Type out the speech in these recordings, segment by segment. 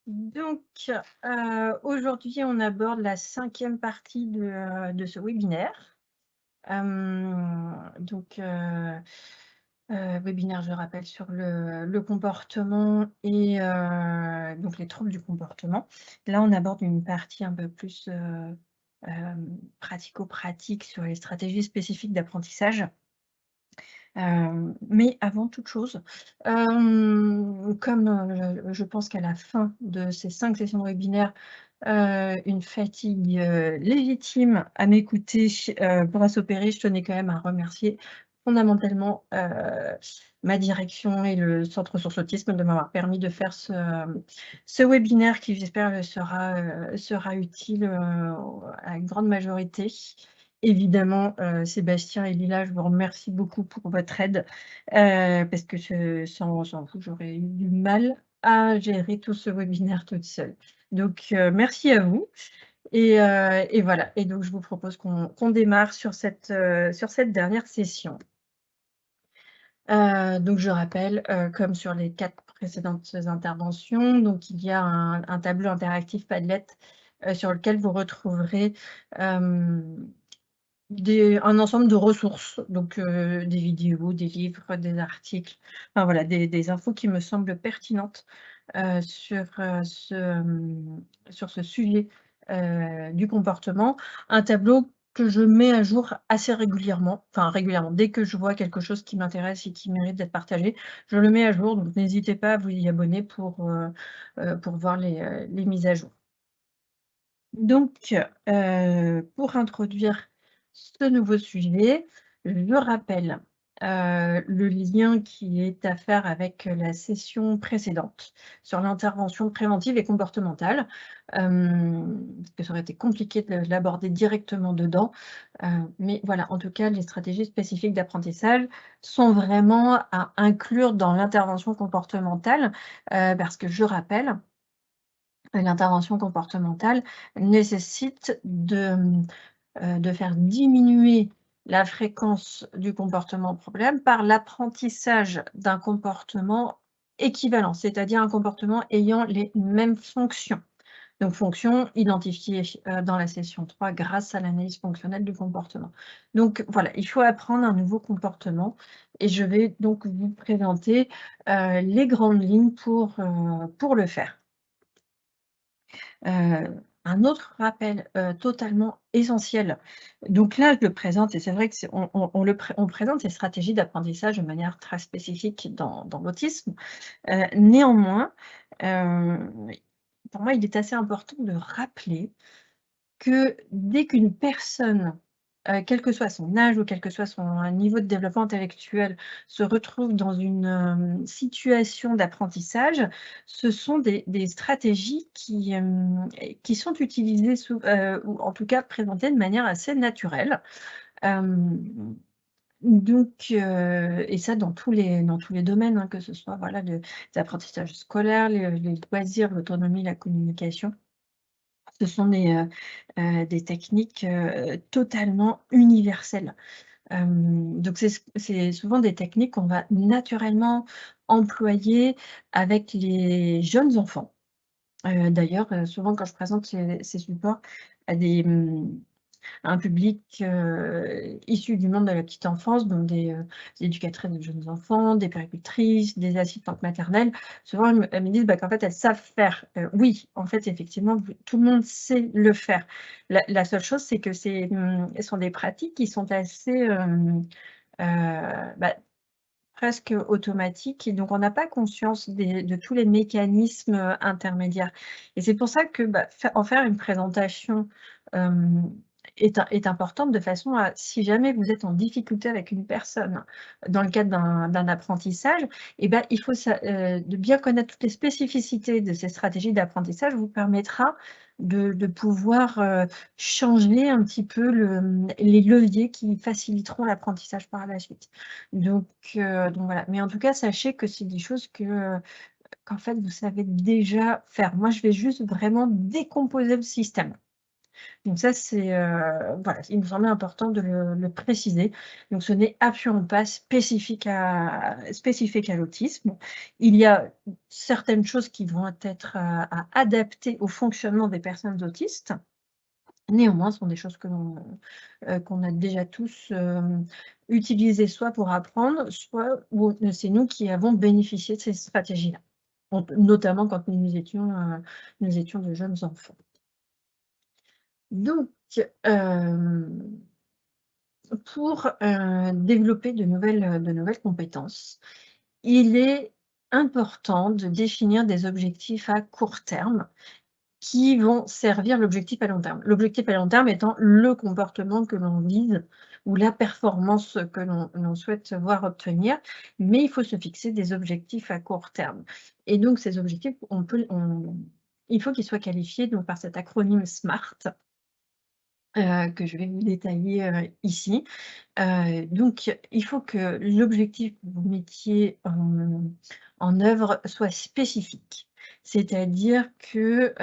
Donc, aujourd'hui, on aborde la cinquième partie de ce webinaire. Webinaire, je rappelle, sur le comportement et donc les troubles du comportement. Là, on aborde une partie un peu plus, pratico-pratique sur les stratégies spécifiques d'apprentissage. Mais avant toute chose, comme, je pense qu'à la fin de ces 5 sessions de webinaire, une fatigue, légitime à m'écouter, pourra s'opérer, je tenais quand même à remercier fondamentalement, ma direction et le Centre Ressources Autisme de m'avoir permis de faire ce webinaire qui, j'espère, sera utile, à une grande majorité. Évidemment, Sébastien et Lila, je vous remercie beaucoup pour votre aide, parce que sans vous, j'aurais eu du mal à gérer tout ce webinaire toute seule. Donc, merci à vous et voilà, et donc je vous propose qu'on démarre sur cette dernière session. Donc je rappelle, comme sur les 4 précédentes interventions, donc il y a un tableau interactif Padlet, sur lequel vous retrouverez, un ensemble de ressources, donc des vidéos, des livres, des articles, enfin voilà, des infos qui me semblent pertinentes, sur ce sujet, du comportement. Un tableau que je mets à jour assez régulièrement, enfin régulièrement, dès que je vois quelque chose qui m'intéresse et qui mérite d'être partagé, je le mets à jour, donc n'hésitez pas à vous y abonner pour voir les mises à jour. Donc, pour introduire ce nouveau sujet, je rappelle, le lien qui est à faire avec la session précédente sur l'intervention préventive et comportementale, parce que ça aurait été compliqué de l'aborder directement dedans, mais voilà, en tout cas, les stratégies spécifiques d'apprentissage sont vraiment à inclure dans l'intervention comportementale, parce que je rappelle, l'intervention comportementale nécessite de faire diminuer la fréquence du comportement problème par l'apprentissage d'un comportement équivalent, c'est-à-dire un comportement ayant les mêmes fonctions. Donc fonctions identifiées, dans la session 3 grâce à l'analyse fonctionnelle du comportement. Donc voilà, il faut apprendre un nouveau comportement et je vais donc vous présenter, les grandes lignes pour le faire. Un autre rappel, totalement essentiel, donc là, je le présente et c'est vrai que c'est on présente ces stratégies d'apprentissage de manière très spécifique dans l'autisme. Néanmoins, heu, pour moi, il est assez important de rappeler que dès qu'une personne, quel que soit son âge ou quel que soit son niveau de développement intellectuel, se retrouve dans une, situation d'apprentissage, ce sont des stratégies qui sont utilisées ou en tout cas présentées de manière assez naturelle. Hem, et ça dans tous les domaines, hein, que ce soit, voilà, les apprentissages scolaires, les loisirs, l'autonomie, la communication. Ce sont des techniques, totalement universelles. Donc c'est souvent des techniques qu'on va naturellement employer avec les jeunes enfants. D'ailleurs, souvent quand je présente ces supports à un public, issu du monde de la petite enfance, donc des éducatrices de jeunes enfants, des puéricultrices, des assistantes maternelles. Souvent, elles me disent, bah, qu'en fait, elles savent faire. Oui, en fait, effectivement, tout le monde sait le faire. La seule chose, c'est que ce sont des pratiques qui sont assez, bah, presque automatiques et donc on n'a pas conscience de tous les mécanismes, intermédiaires et c'est pour ça que, bah, en faire une présentation, hem, est importante de façon à si jamais vous êtes en difficulté avec une personne dans le cadre d'un apprentissage et ben il faut de bien connaître toutes les spécificités de ces stratégies d'apprentissage vous permettra de pouvoir, changer un petit peu les leviers qui faciliteront l'apprentissage par la suite. Donc voilà, mais en tout cas, sachez que c'est des choses qu'en fait, vous savez déjà faire. Moi, je vais juste vraiment décomposer le système. Donc ça, c'est, voilà, il me semblait important de le préciser. Donc ce n'est absolument pas spécifique à l'autisme. Il y a certaines choses qui vont être à adapter au fonctionnement des personnes autistes. Néanmoins, ce sont des choses qu'on a déjà tous, utilisées soit pour apprendre, soit où c'est nous qui avons bénéficié de ces stratégies-là. Notamment quand nous étions de jeunes enfants. Donc, hem, pour, développer de nouvelles compétences, il est important de définir des objectifs à court terme qui vont servir l'objectif à long terme. L'objectif à long terme étant le comportement que l'on vise ou la performance que l'on souhaite voir obtenir, mais il faut se fixer des objectifs à court terme et donc ces objectifs, il faut qu'ils soient qualifiés donc par cet acronyme SMART, que je vais vous détailler, ici. Donc il faut que l'objectif que vous mettiez en œuvre soit spécifique. C'est-à-dire que,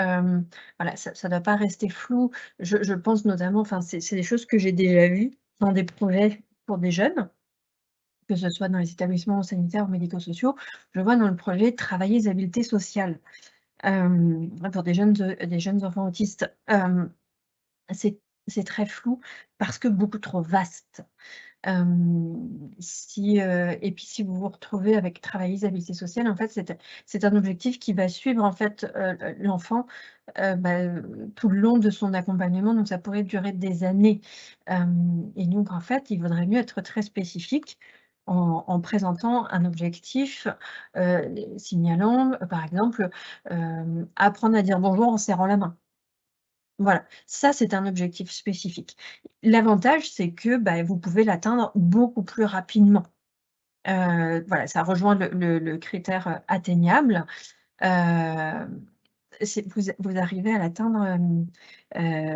voilà, ça ne doit pas rester flou. Je pense notamment, enfin, c'est des choses que j'ai déjà vues dans des projets pour des jeunes, que ce soit dans les établissements sanitaires ou médico-sociaux. Je vois dans le projet travailler les habiletés sociales, pour des jeunes enfants autistes. C'est c'est très flou parce que beaucoup trop vaste. Et puis si vous vous retrouvez avec travailleuse à habilité sociale, en fait, c'est un objectif qui va suivre en fait, l'enfant, tout le long de son accompagnement, donc ça pourrait durer des années. Et donc en fait, il vaudrait mieux être très spécifique en présentant un objectif, signalant, par exemple, apprendre à dire bonjour en serrant la main. Voilà, ça c'est un objectif spécifique. L'avantage, c'est que, vous pouvez l'atteindre beaucoup plus rapidement. Voilà, ça rejoint le critère, atteignable. Hem, c'est vous arrivez à l'atteindre,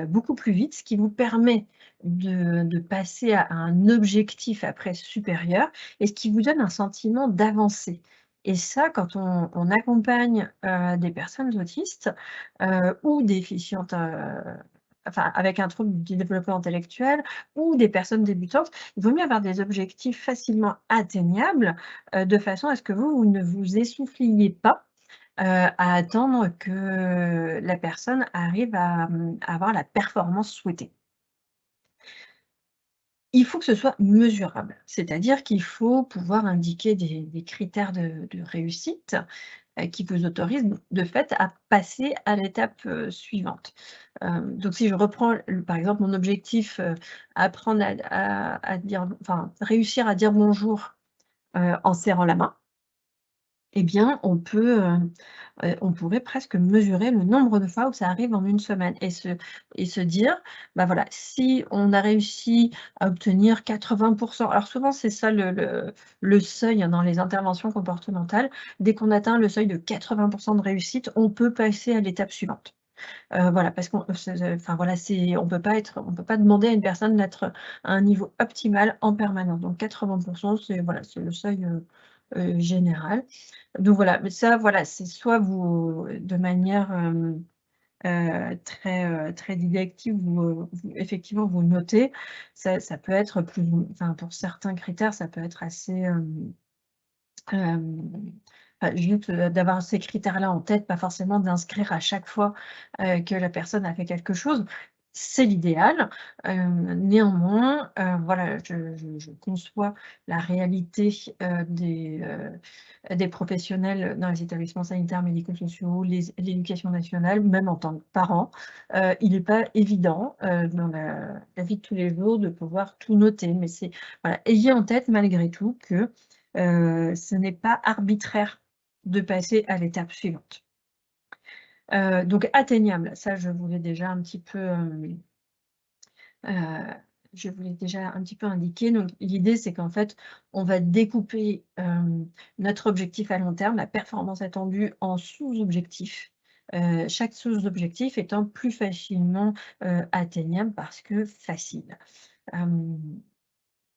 beaucoup plus vite, ce qui vous permet de passer à un objectif après supérieur et ce qui vous donne un sentiment d'avancée et ça, quand on accompagne, des personnes autistes, ou déficientes, enfin avec un trouble du développement intellectuel ou des personnes débutantes, il vaut mieux avoir des objectifs facilement atteignables, de façon à ce que vous ne vous essouffliez pas, à attendre que la personne arrive à avoir la performance souhaitée. Il faut que ce soit mesurable, c'est-à-dire qu'il faut pouvoir indiquer des critères de réussite, qui vous autorisent de fait à passer à l'étape, suivante. Donc si je reprends par exemple mon objectif, apprendre à dire enfin réussir à dire bonjour, en serrant la main. Eh bien, on pourrait presque mesurer le nombre de fois où ça arrive en une semaine et se dire: «Bah, voilà, si on a réussi à obtenir 80». Alors souvent, c'est ça le seuil, hein, dans les interventions comportementales. Dès qu'on atteint le seuil de 80 de réussite, on peut passer à l'étape suivante. Voilà, parce qu'on enfin voilà, on peut pas demander à une personne d'être à un niveau optimal en permanence. Donc 80 c'est voilà, c'est le seuil, général. Donc voilà, mais ça, voilà, c'est soit vous de manière, très didactique, vous effectivement, vous notez. Ça peut être plus enfin, pour certains critères, ça peut être assez, juste, d'avoir ces critères-là en tête, pas forcément d'inscrire à chaque fois, que la personne a fait quelque chose. C'est l'idéal, néanmoins, voilà, je conçois la réalité, des professionnels dans les établissements sanitaires, médico-sociaux, l'éducation nationale, même en tant que parent. Il n'est pas évident, dans la vie de tous les jours de pouvoir tout noter, mais voilà, ayez en tête malgré tout que ce n'est pas arbitraire de passer à l'étape suivante. Donc atteignable, ça je vous l'ai déjà un petit peu, heu, je vous l'ai déjà un petit peu indiqué. Donc l'idée, c'est qu'en fait, on va découper, notre objectif à long terme, la performance attendue, en sous-objectifs. Chaque sous-objectif étant plus facilement, atteignable parce que facile. Hem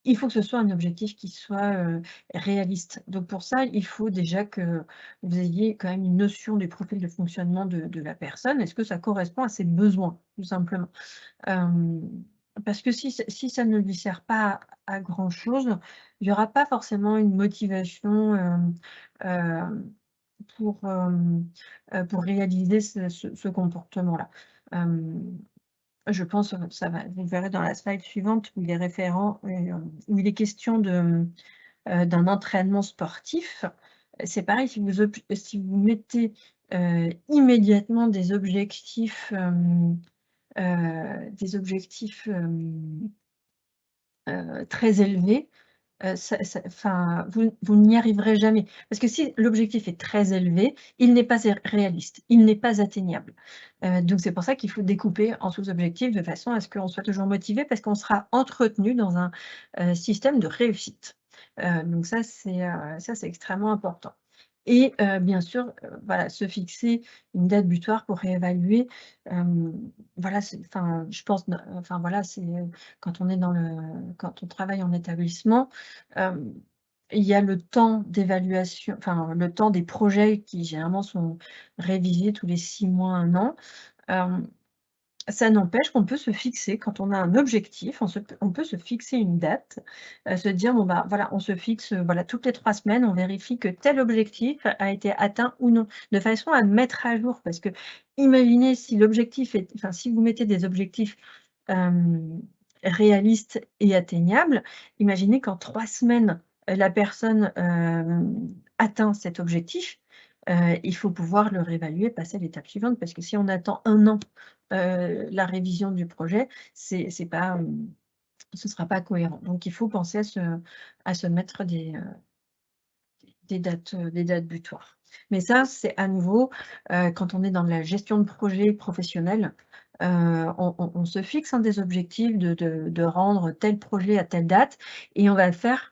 il faut que ce soit un objectif qui soit, réaliste. Donc pour ça, il faut déjà que vous ayez quand même une notion du profil de fonctionnement de la personne. Est-ce que ça correspond à ses besoins, tout simplement? Hem, Parce que si ça ne lui sert pas à grand-chose, il y aura pas forcément une motivation, hem, pour réaliser ce comportement-là. Hem je pense, ça va vous le verrez dans la slide suivante où il est référent où il est question d'un entraînement sportif. C'est pareil, si vous mettez, immédiatement des objectifs, très élevés, ça enfin, vous n'y arriverez jamais. Parce que si l'objectif est très élevé, il n'est pas réaliste, il n'est pas atteignable. Donc c'est pour ça qu'il faut découper en sous-objectifs de façon à ce qu'on soit toujours motivé parce qu'on sera entretenu dans un, système de réussite. Donc ça c'est extrêmement important et bien sûr, voilà, se fixer une date butoir pour réévaluer, voilà, enfin, je pense, enfin, voilà, quand on est quand on travaille en établissement, hem, il y a le temps d'évaluation, enfin, le temps des projets qui généralement sont révisés tous les 6 mois, 1 an. Hem, Ça n'empêche qu'on peut se fixer quand on a un objectif, on peut se fixer une date, se dire: «Bon, bah, voilà, on se fixe, voilà, toutes les 3 semaines, on vérifie que tel objectif a été atteint ou non». De façon à mettre à jour, parce que imaginez si l'objectif est enfin, si vous mettez des objectifs, hem, réalistes et atteignables, imaginez qu'en 3 semaines, la personne, atteint cet objectif, il faut pouvoir le réévaluer, passer à l'étape suivante parce que si on attend 1 an la révision du projet, c'est pas, ce sera pas cohérent. Donc il faut penser à se mettre des dates butoirs. Mais ça, c'est à nouveau, quand on est dans la gestion de projet professionnel, on se fixe, hein, des objectifs de rendre tel projet à telle date et on va le faire,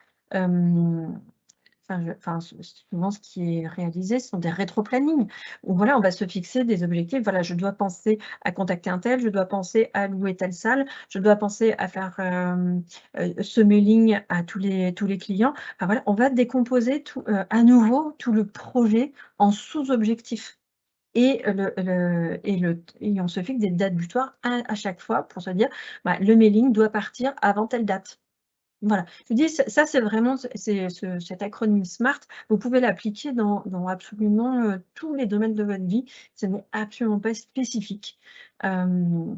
enfin, souvent ce qui est réalisé, ce sont des rétro-plannings où voilà, on va se fixer des objectifs. Voilà, je dois penser à contacter un tel, je dois penser à louer telle salle, je dois penser à faire, ce mailing à tous les clients. Enfin voilà, on va décomposer tout, à nouveau tout le projet en sous-objectifs et on se fixe des dates butoirs à chaque fois pour se dire: «Bah, le mailing doit partir avant telle date». Voilà, je vous dis ça c'est vraiment cet acronyme SMART, vous pouvez l'appliquer dans absolument, tous les domaines de votre vie. Ce n'est absolument pas spécifique, hem,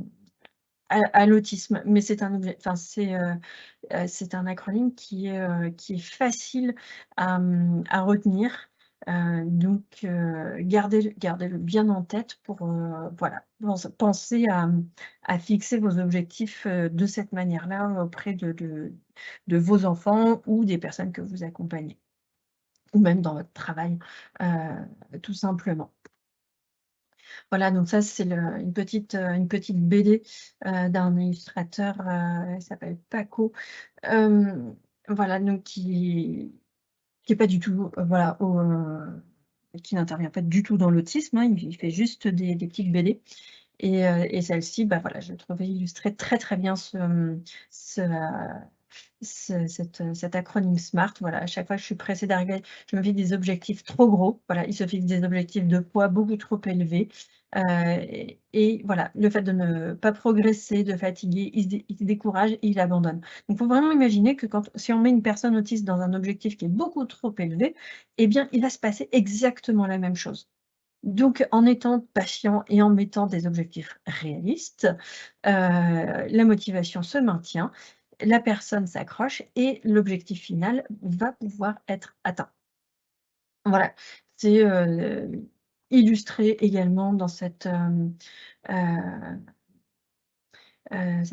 à l'autisme, mais c'est un acronyme qui est facile à retenir, donc gardez-le bien en tête pour, voilà, pensez à fixer vos objectifs, de cette manière-là auprès de vos enfants ou des personnes que vous accompagnez ou même dans votre travail, tout simplement. Voilà, donc ça, c'est une petite BD, d'un illustrateur, il s'appelle Paco. Voilà, donc qui est pas du tout, voilà, qui n'intervient pas du tout dans l'autisme, hein, il fait juste des petites BD et celle-ci, bah, voilà, je trouvais illustrait très, très bien ce, cet acronyme SMART. Voilà, à chaque fois que je suis pressée d'arriver, je me fixe des objectifs trop gros. Voilà, il se fixe des objectifs de poids beaucoup trop élevés, et voilà, le fait de ne pas progresser, de fatiguer, il se décourage et il abandonne. Donc il faut vraiment imaginer que si on met une personne autiste dans un objectif qui est beaucoup trop élevé, eh bien, il va se passer exactement la même chose. Donc en étant patient et en mettant des objectifs réalistes, la motivation se maintient, la personne s'accroche et l'objectif final va pouvoir être atteint. Voilà, c'est, illustré également dans cette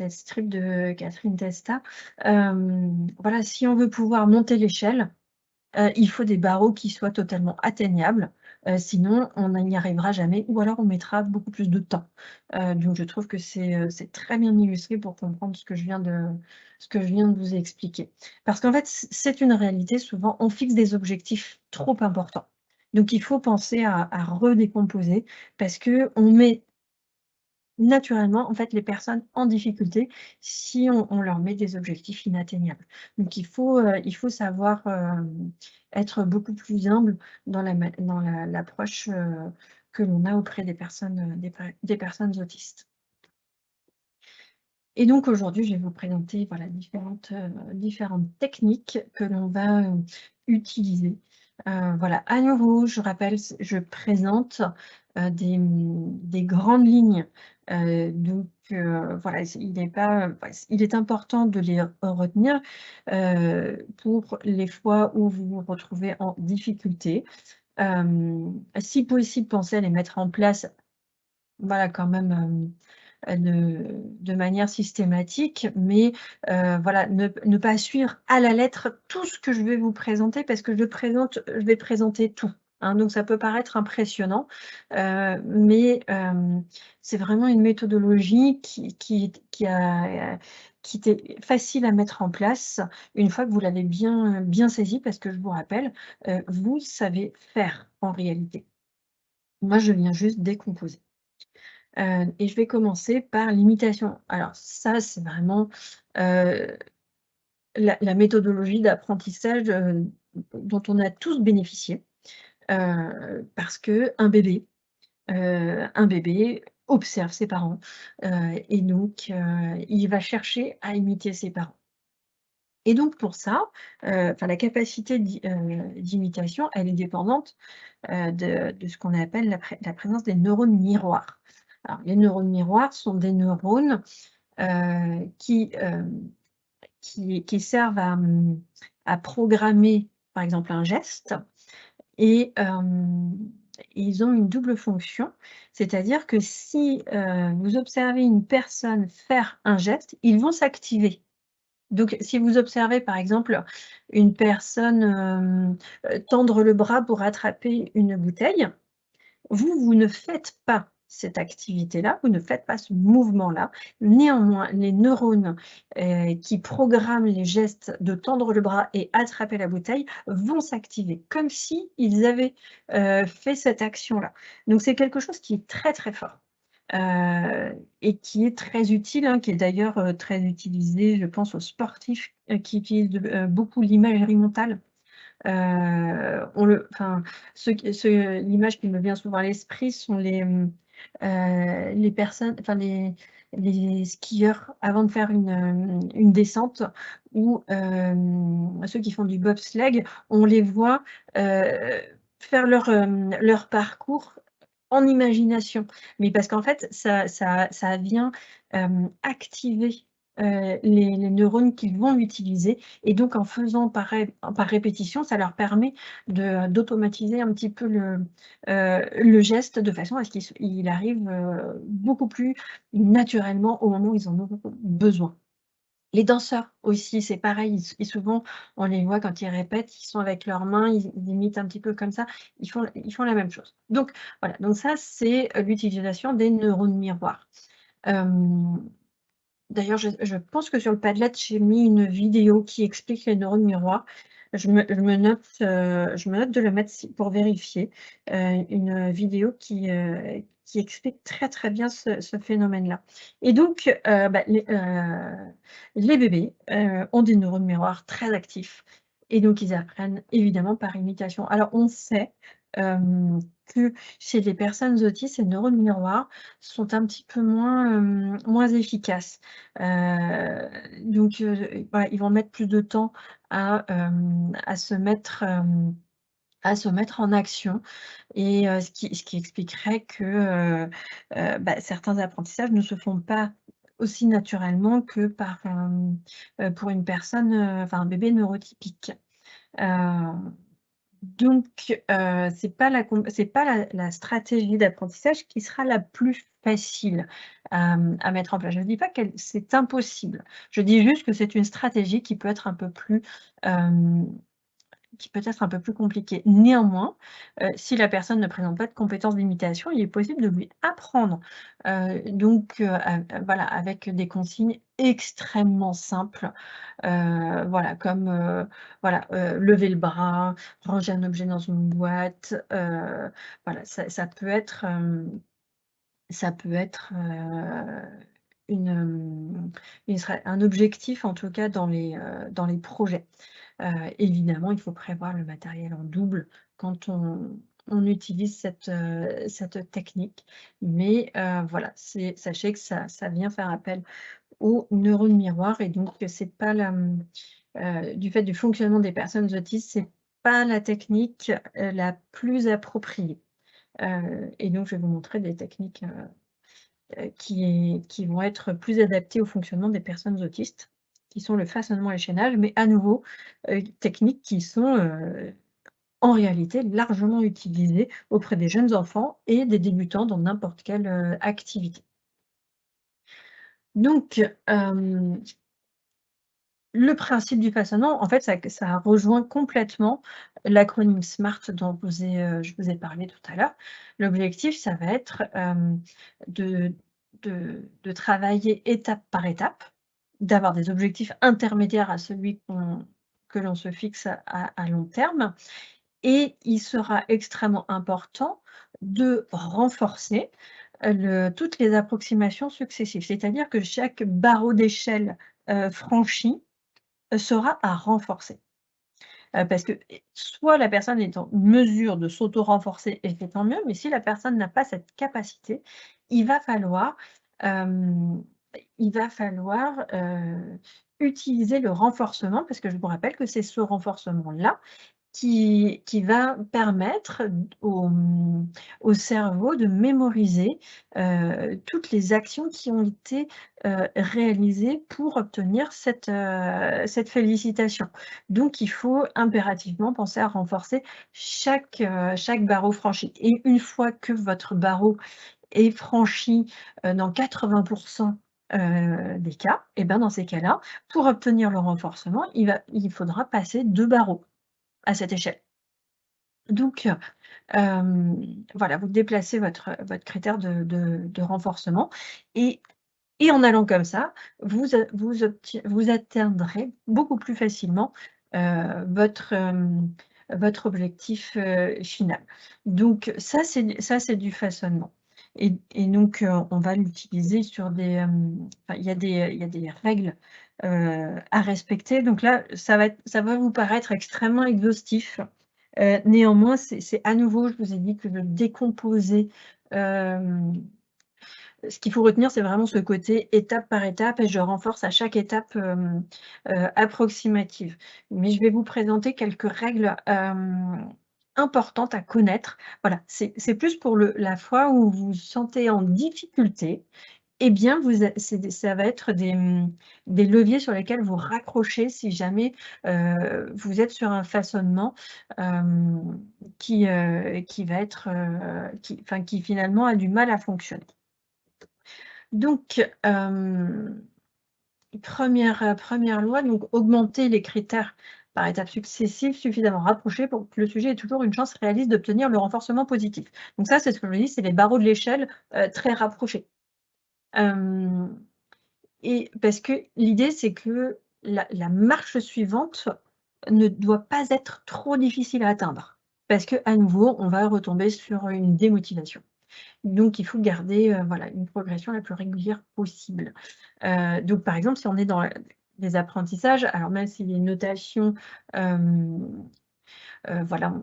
strip de Catherine Testa. Voilà, si on veut pouvoir monter l'échelle, il faut des barreaux qui soient totalement atteignables, sinon on n'y arrivera jamais ou alors on mettra beaucoup plus de temps. Donc je trouve que c'est très bien illustré pour comprendre ce que je viens de vous expliquer. Parce qu'en fait, c'est une réalité, souvent on fixe des objectifs trop importants. Donc il faut penser à redécomposer parce qu'on met naturellement, en fait, les personnes en difficulté si on leur met des objectifs inatteignables. Donc il faut savoir, être beaucoup plus humble dans l'approche, que l'on a auprès des personnes, des personnes autistes. Et donc aujourd'hui, je vais vous présenter, voilà, différentes techniques que l'on va, utiliser. Voilà, à nouveau, je rappelle, je présente, des grandes lignes, donc voilà, il n'est pas, voilà, il est important de les retenir, pour les fois où vous vous retrouvez en difficulté. Si possible, pensez à les mettre en place, voilà, quand même, de manière systématique, mais voilà, ne pas suivre à la lettre tout ce que je vais vous présenter parce que je vais présenter tout, hein, donc ça peut paraître impressionnant, mais c'est vraiment une méthodologie qui était facile à mettre en place une fois que vous l'avez bien saisie parce que je vous rappelle, vous savez faire en réalité. Moi, je viens juste décomposer. Et je vais commencer par l'imitation. Alors ça, c'est vraiment, heu, la méthodologie d'apprentissage, dont on a tous bénéficié, parce un bébé observe ses parents, et donc il va chercher à imiter ses parents. Et donc pour ça, enfin la capacité d'imitation, elle est dépendante, de ce qu'on appelle la présence des neurones miroirs. Alors les neurones miroirs sont des neurones, qui, qui servent à programmer, par exemple, un geste et ils ont une double fonction. C'est-à-dire que si, vous observez une personne faire un geste, ils vont s'activer. Donc si vous observez, par exemple, une personne, tendre le bras pour attraper une bouteille, vous ne faites pas cette activité-là, vous ne faites pas ce mouvement-là. Néanmoins, les neurones, qui programment les gestes de tendre le bras et attraper la bouteille vont s'activer, comme si ils avaient, fait cette action-là. Donc c'est quelque chose qui est très, très fort, et qui est très utile, hein, qui est d'ailleurs, très utilisé, je pense aux sportifs, qui utilisent beaucoup l'imagerie mentale. On le enfin, l'image qui me vient souvent à l'esprit sont les personnes, enfin les skieurs avant de faire une descente ou ceux qui font du bobsleigh, on les voit, faire leur parcours en imagination. Mais parce qu'en fait, ça vient, activer, les neurones qui vont l'utiliser et donc en faisant par répétition, ça leur permet d'automatiser un petit peu le geste de façon à ce qu'il arrive, beaucoup plus naturellement au moment où ils en ont besoin. Les danseurs aussi, c'est pareil, souvent, on les voit quand ils répètent, ils sont avec leurs mains, ils imitent un petit peu comme ça, ils font la même chose. Donc voilà, donc ça, c'est, l'utilisation des neurones miroirs. Hem, D'ailleurs, je pense que sur le Padlet, j'ai mis une vidéo qui explique les neurones miroirs. Je me note de le mettre pour vérifier, une vidéo qui explique très, très bien ce phénomène-là. Et donc, bah, les bébés, ont des neurones miroirs très actifs et donc ils apprennent évidemment par imitation. Alors on sait, que chez les personnes autistes, ces neurones miroirs sont un petit peu moins efficaces. Donc voilà, ils vont mettre plus de temps à se mettre en action et ce qui expliquerait que, bah, certains apprentissages ne se font pas aussi naturellement que pour une personne, enfin un bébé neurotypique. Heu donc c'est pas la stratégie d'apprentissage qui sera la plus facile, à mettre en place. Je ne dis pas qu'elle c'est impossible. Je dis juste que c'est une stratégie qui peut être un peu plus compliqué. Néanmoins, si la personne ne présente pas de compétences d'imitation, il est possible de lui apprendre. Voilà, avec des consignes extrêmement simples, voilà, comme, voilà, lever le bras, ranger un objet dans une boîte, voilà, ça peut être, Ça peut être, une, un objectif en tout cas dans les projets. Évidemment, il faut prévoir le matériel en double quand on utilise cette technique. Mais, voilà, sachez que ça vient faire appel aux neurones miroirs et donc c'est pas du fait du fonctionnement des personnes autistes, c'est pas la technique, la plus appropriée. Et donc je vais vous montrer des techniques, qui vont être plus adaptés au fonctionnement des personnes autistes, qui sont le façonnement et l'échannage, mais à nouveau, techniques qui sont, en réalité largement utilisées auprès des jeunes enfants et des débutants dans n'importe quelle, activité. Donc, le principe du façonnement, en fait, ça rejoint complètement l'acronyme SMART dont je vous ai parlé tout à l'heure. L'objectif, ça va être, de de travailler étape par étape, d'avoir des objectifs intermédiaires à celui que l'on se fixe à long terme et il sera extrêmement important de renforcer, toutes les approximations successives. C'est-à-dire que chaque barreau d'échelle, franchi sera à renforcer. Parce que soit la personne est en mesure de s'auto-renforcer et c'est tant mieux, mais si la personne n'a pas cette capacité, il va falloir, hem, il va falloir, utiliser le renforcement parce que je vous rappelle que c'est ce renforcement-là qui va permettre au cerveau de mémoriser, toutes les actions qui ont été, réalisées pour obtenir cette félicitation. Donc il faut impérativement penser à renforcer chaque barreau franchi et une fois que votre barreau est franchi, dans 80 des cas et ben, dans ces cas-là, pour obtenir le renforcement, il faudra passer 2 barreaux à cette échelle. Donc, voilà, vous déplacez votre critère de renforcement et en allant comme ça, vous atteindrez beaucoup plus facilement, votre objectif, final. Donc ça c'est du façonnement et donc, on va l'utiliser sur enfin il y a des règles, à respecter. Donc là, ça va vous paraître extrêmement exhaustif. Néanmoins, c'est à nouveau, je vous ai dit que de décomposer, hem, ce qu'il faut retenir, c'est vraiment ce côté étape par étape et je renforce à chaque étape, approximative. Mais je vais vous présenter quelques règles, importantes à connaître. Voilà, c'est plus pour la fois où vous vous sentez en difficulté eh bien, ça va être des leviers sur lesquels vous raccrochez si jamais, vous êtes sur un façonnement, qui va être, qui finalement a du mal à fonctionner. Donc, 1re loi, donc augmenter les critères par étapes successives suffisamment rapprochés pour que le sujet ait toujours une chance réaliste d'obtenir le renforcement positif. Donc ça, c'est ce que je vous dis, c'est les barreaux de l'échelle, très rapprochés. Hem Et parce que l'idée, c'est que la marche suivante ne doit pas être trop difficile à atteindre. Parce qu'à nouveau, on va retomber sur une démotivation. Donc il faut garder, voilà, une progression la plus régulière possible. Donc par exemple, si on est dans les apprentissages, alors même si les notations, voilà,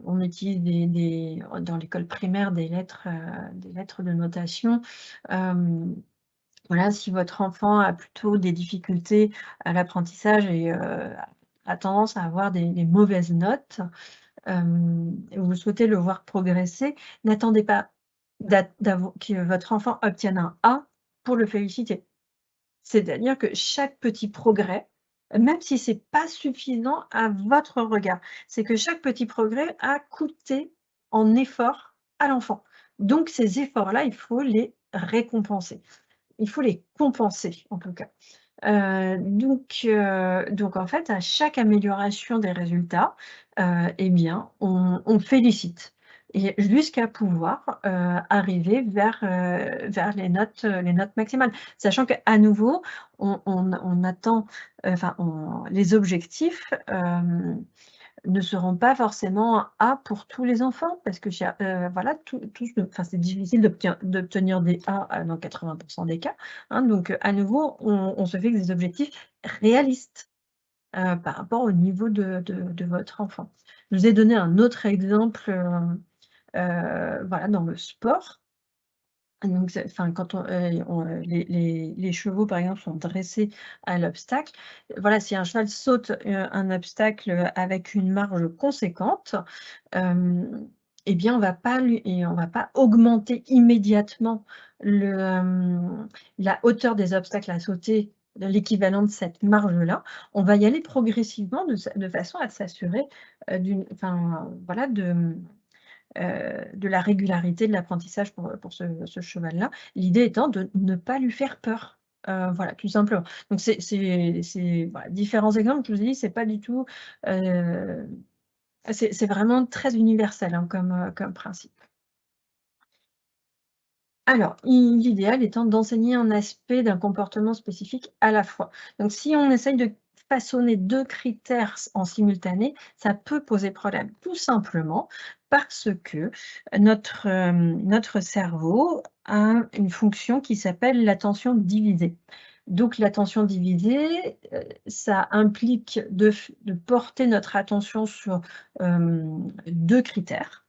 on utilise dans l'école primaire des lettres de notation, hem voilà, si votre enfant a plutôt des difficultés à l'apprentissage et a tendance à avoir des mauvaises notes, et vous souhaitez le voir progresser, n'attendez pas que votre enfant obtienne un A pour le féliciter. C'est-à-dire que chaque petit progrès, même si c'est pas suffisant à votre regard, c'est que chaque petit progrès a coûté en effort à l'enfant. Donc ces efforts-là, il faut les récompenser. Il faut les compenser, en tout cas. Donc en fait, à chaque amélioration des résultats, eh bien, on félicite et jusqu'à pouvoir, arriver vers les notes maximales. Sachant qu'à nouveau, on attend, enfin, les objectifs, ne seront pas forcément A pour tous les enfants parce que voilà, enfin, c'est difficile d'obtenir des A, dans 80 des cas, hein. Donc, à nouveau, on se fixe des objectifs réalistes, par rapport au niveau de votre enfant. Je vous ai donné un autre exemple, voilà, dans le sport. Donc enfin, quand les chevaux, par exemple, sont dressés à l'obstacle. Voilà, si un cheval saute, un obstacle, avec une marge conséquente, hem, et bien, on va pas augmenter immédiatement la hauteur des obstacles à sauter, de l'équivalent de cette marge-là. On va y aller progressivement de façon à s'assurer, enfin, voilà, de la régularité de l'apprentissage pour ce cheval-là. L'idée étant de ne pas lui faire peur. Voilà, tout simplement. Donc voilà, différents exemples, je vous ai dit, c'est pas du tout, c'est vraiment très universel, hein, comme principe. Alors, l'idéal étant d'enseigner un aspect d'un comportement spécifique à la fois. Donc si on essaye de façonner 2 critères en simultané, ça peut poser problème. Tout simplement parce que notre cerveau a une fonction qui s'appelle l'attention divisée. Donc l'attention divisée, ça implique de porter notre attention sur, 2 critères.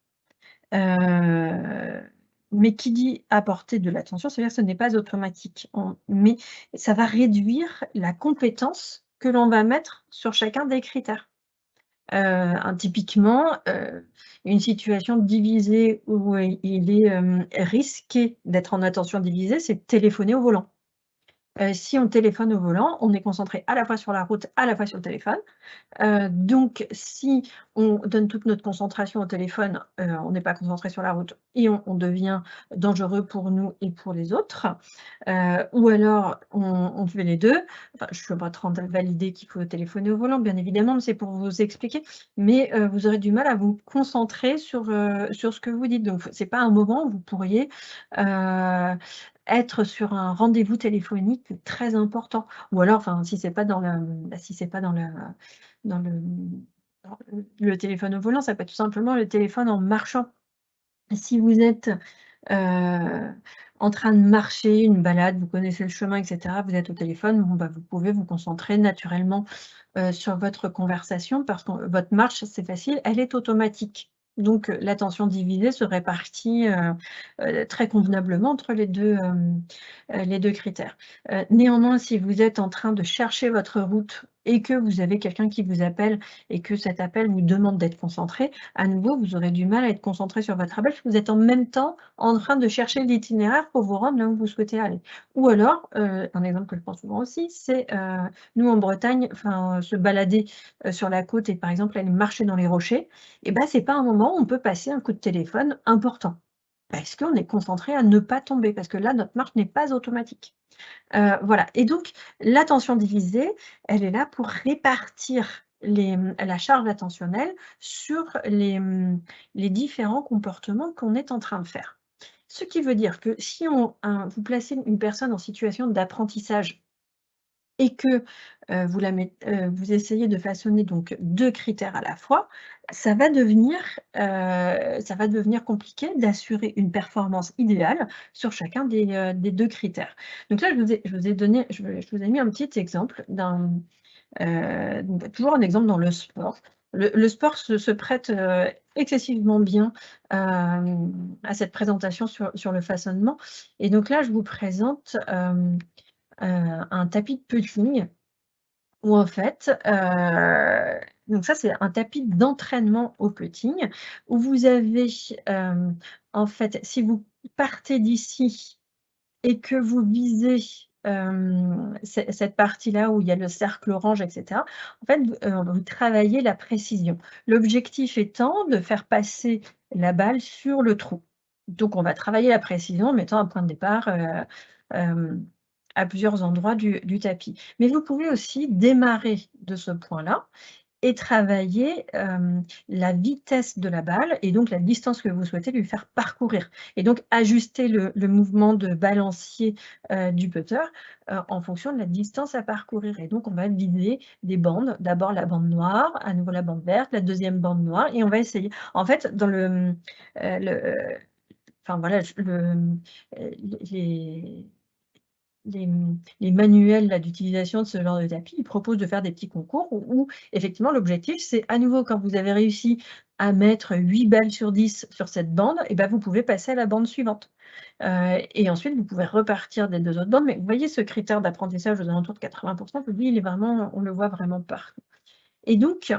Heu, mais qui dit apporter de l'attention, c'est-à-dire que ce n'est pas automatique. Mais ça va réduire la compétence que l'on va mettre sur chacun des critères. Typiquement, une situation divisée où il est, risqué d'être en attention divisée, c'est téléphoner au volant. Si on téléphone au volant, on est concentré à la fois sur la route, à la fois sur le téléphone. Donc si on donne toute notre concentration au téléphone, on n'est pas concentré sur la route et on devient dangereux pour nous et pour les autres. Ou alors on fait les 2. Enfin, je suis pas en train de valider qu'il faut téléphoner au volant, bien évidemment, mais c'est pour vous expliquer. Mais, vous aurez du mal à vous concentrer sur ce que vous dites. Donc c'est pas un moment où vous pourriez, être sur un rendez-vous téléphonique très important. Ou alors, enfin, si c'est pas dans si c'est pas dans le dans le téléphone au volant, ça peut être tout simplement le téléphone en marchant. Si vous êtes, en train de marcher, une balade, vous connaissez le chemin et cetera, vous êtes au téléphone, bon, bah, vous pouvez vous concentrer naturellement, sur votre conversation parce que votre marche, c'est facile, elle est automatique. Donc, l'attention divisée se répartit, très convenablement entre les 2 critères. Néanmoins, si vous êtes en train de chercher votre route et que vous avez quelqu'un qui vous appelle et que cet appel vous demande d'être concentré, à nouveau, vous aurez du mal à être concentré sur votre appel parce que vous êtes en même temps en train de chercher l'itinéraire pour vous rendre là où vous souhaitez aller. Ou alors, un exemple que je prends souvent aussi, c'est, nous en Bretagne, enfin, se balader, sur la côte et par exemple aller marcher dans les rochers, et bah, c'est pas un moment où on peut passer un coup de téléphone important. Parce qu'on est concentré à ne pas tomber, parce que là, notre marche n'est pas automatique. Voilà, et donc l'attention divisée, elle est là pour répartir la charge attentionnelle sur les différents comportements qu'on est en train de faire. Ce qui veut dire que si vous placez une personne en situation d'apprentissage et que, vous essayez de façonner donc 2 critères à la fois, ça va devenir compliqué d'assurer une performance idéale sur chacun des 2 critères. Donc là, je vous ai donné je vous ai mis un petit exemple donc toujours un exemple dans le sport. Le sport se prête, excessivement bien, à cette présentation sur le façonnement et donc là, je vous présente, un tapis de putting où en fait, donc ça, c'est un tapis d'entraînement au putting où vous avez, en fait, si vous partez d'ici et que vous visez, cette partie-là où il y a le cercle orange et cetera, en fait, vous travaillez la précision. L'objectif étant de faire passer la balle sur le trou. Donc on va travailler la précision en mettant un point de départ, hem, à plusieurs endroits du tapis. Mais vous pouvez aussi démarrer de ce point-là et travailler, la vitesse de la balle et donc la distance que vous souhaitez lui faire parcourir et donc ajuster le mouvement de balancier, du putter, en fonction de la distance à parcourir et donc on va viser des bandes. D'abord la bande noire, à nouveau la bande verte, la deuxième bande noire et on va essayer en fait dans le enfin voilà, les les manuels là d'utilisation de ce genre de tapis, ils proposent de faire des petits concours où effectivement l'objectif c'est à nouveau quand vous avez réussi à mettre 8 balles sur 10 sur cette bande et bah, vous pouvez passer à la bande suivante. Et ensuite vous pouvez repartir des 2 autres bandes, mais vous voyez ce critère d'apprentissage aux alentours de 80 lui il est vraiment on le voit vraiment partout. Et donc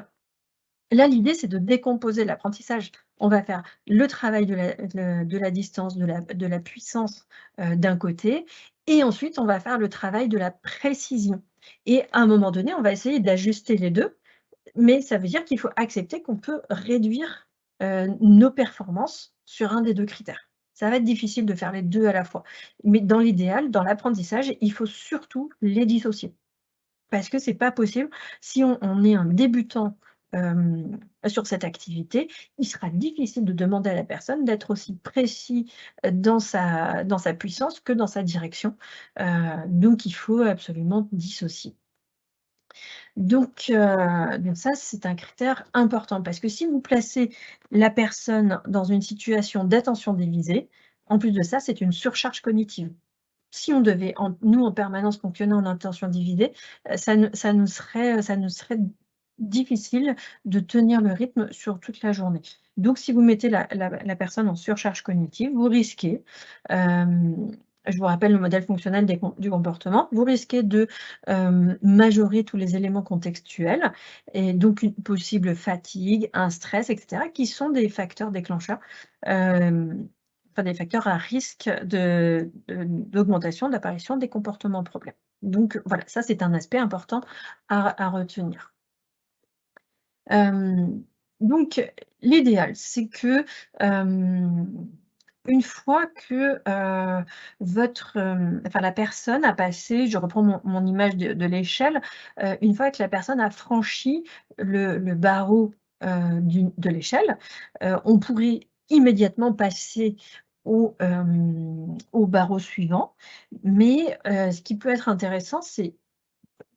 là, l'idée, c'est de décomposer l'apprentissage. On va faire le travail de la distance, de la puissance, d'un côté et ensuite on va faire le travail de la précision et à un moment donné, on va essayer d'ajuster les 2, mais ça veut dire qu'il faut accepter qu'on peut réduire, nos performances sur un des 2 critères. Ça va être difficile de faire les 2 à la fois, mais dans l'idéal, dans l'apprentissage, il faut surtout les dissocier. Parce que c'est pas possible. Si on est un débutant, sur cette activité, il sera difficile de demander à la personne d'être aussi précis, dans sa puissance que dans sa direction. Donc il faut absolument dissocier. Donc ça, c'est un critère important parce que si vous placez la personne dans une situation d'attention dévisée, en plus de ça, c'est une surcharge cognitive. Si on devait nous en permanence fonctionner en intention divisée, ça nous serait difficile de tenir le rythme sur toute la journée. Donc si vous mettez la personne en surcharge cognitive, vous risquez, je vous rappelle le modèle fonctionnel du comportement, vous risquez de, majorer tous les éléments contextuels et donc une possible fatigue, un stress et cetera, qui sont des facteurs déclencheurs, enfin des facteurs à risque d'augmentation, d'apparition des comportements problèmes. Donc voilà, ça c'est un aspect important à retenir. Donc l'idéal, c'est que, une fois que, enfin la personne a passé je reprends mon image de l'échelle, une fois que la personne a franchi le barreau, de l'échelle, on pourrait immédiatement passer au barreau suivant. Mais, ce qui peut être intéressant, c'est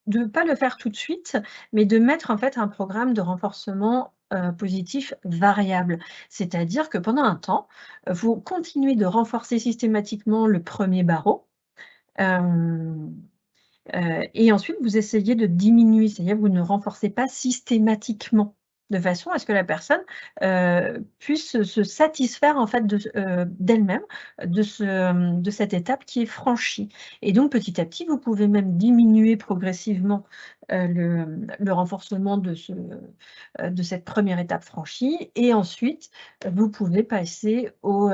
de ne pas le faire tout de suite, mais de mettre en fait un programme de renforcement, positif variable. C'est-à-dire que pendant un temps, vous continuez de renforcer systématiquement le premier barreau, hem, et ensuite vous essayez de diminuer, c'est-à-dire vous ne renforcez pas systématiquement, de façon à ce que la personne, puisse se satisfaire en fait d'elle-même, de cette étape qui est franchie et donc petit à petit, vous pouvez même diminuer progressivement, le renforcement de cette première étape franchie et ensuite, vous pouvez passer au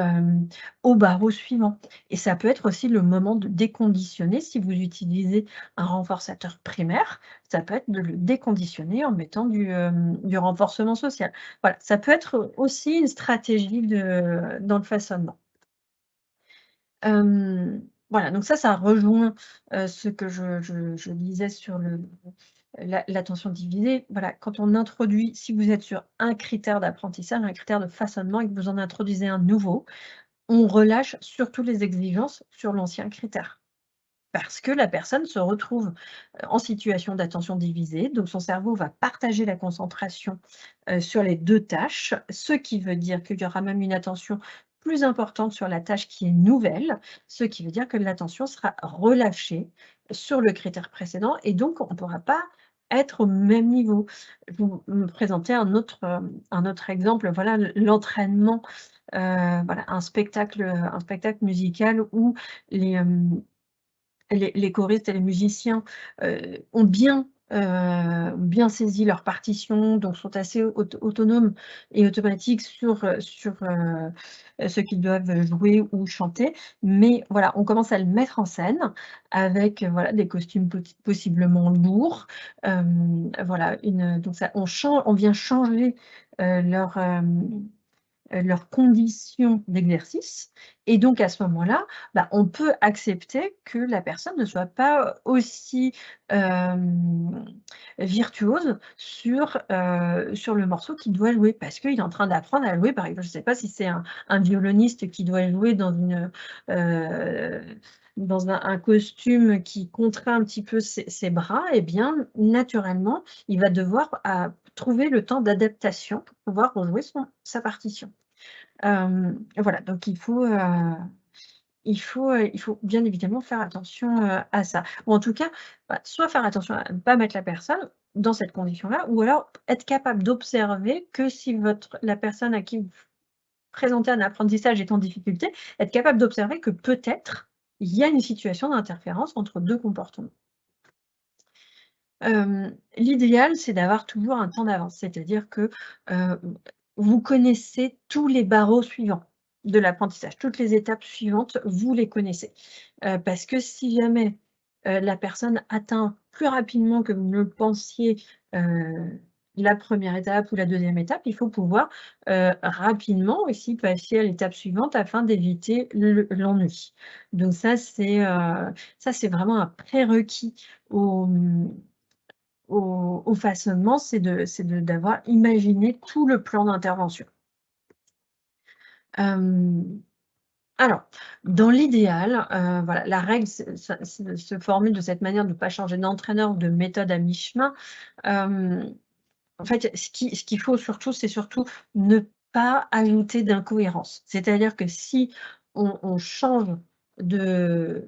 barreau suivant et ça peut être aussi le moment de déconditionner si vous utilisez un renforçateur primaire, ça peut être de le déconditionner en mettant du renforcement social. Voilà, ça peut être aussi une stratégie dans le façonnement. Voilà, donc ça rejoint, ce que je disais sur l'attention divisée. Voilà, quand on introduit si vous êtes sur un critère d'apprentissage, un critère de façonnement et que vous en introduisez un nouveau, on relâche surtout les exigences sur l'ancien critère. Parce que la personne se retrouve, en situation d'attention divisée, donc son cerveau va partager la concentration, sur les 2 tâches, ce qui veut dire qu'il y aura même une attention plus importante sur la tâche qui est nouvelle, ce qui veut dire que l'attention sera relâchée sur le critère précédent et donc on ne pourra pas être au même niveau. Je vais vous me présenter un autre exemple, voilà l'entraînement, voilà un spectacle musical où les, les choristes et les musiciens, ont bien saisi leur partition, donc sont assez autonomes et automatiques sur ce qu'ils doivent jouer ou chanter. Mais voilà, on commence à le mettre en scène avec, voilà, des costumes possiblement lourds. Voilà, donc ça on vient changer, leurs conditions d'exercice Et donc à ce moment-là, on peut accepter que la personne ne soit pas aussi, virtuose sur le morceau qu'il doit jouer. Parce qu'il est en train d'apprendre à jouer, par exemple, je ne sais pas si c'est un violoniste qui doit jouer dans un costume qui contraint un petit peu ses bras, et bien, naturellement, il va devoir trouver le temps d'adaptation pour pouvoir rejouer sa partition. Voilà, donc il faut bien évidemment faire attention, à ça. Ou en tout cas, soit faire attention à ne pas mettre la personne dans cette condition-là, ou alors être capable d'observer que si la personne à qui vous présentez un apprentissage est en difficulté, être capable d'observer que peut-être il y a une situation d'interférence entre 2 comportements. L'idéal, c'est d'avoir toujours un temps d'avance, c'est-à-dire que, heu, vous connaissez tous les barreaux suivants de l'apprentissage, toutes les étapes suivantes, vous les connaissez. Parce que si jamais, la personne atteint plus rapidement que vous ne le pensiez, la première étape ou la deuxième étape, il faut pouvoir, rapidement aussi passer à l'étape suivante afin d'éviter l'ennui. Donc ça c'est vraiment un prérequis au, au façonnement, d'avoir imaginé tout le plan d'intervention. Hem, alors, dans l'idéal, voilà, la règle se formule de cette manière de ne pas changer d'entraîneur ou de méthode à mi-chemin. En fait, ce qu'il faut surtout, c'est surtout ne pas ajouter d'incohérence. C'est-à-dire que si on change de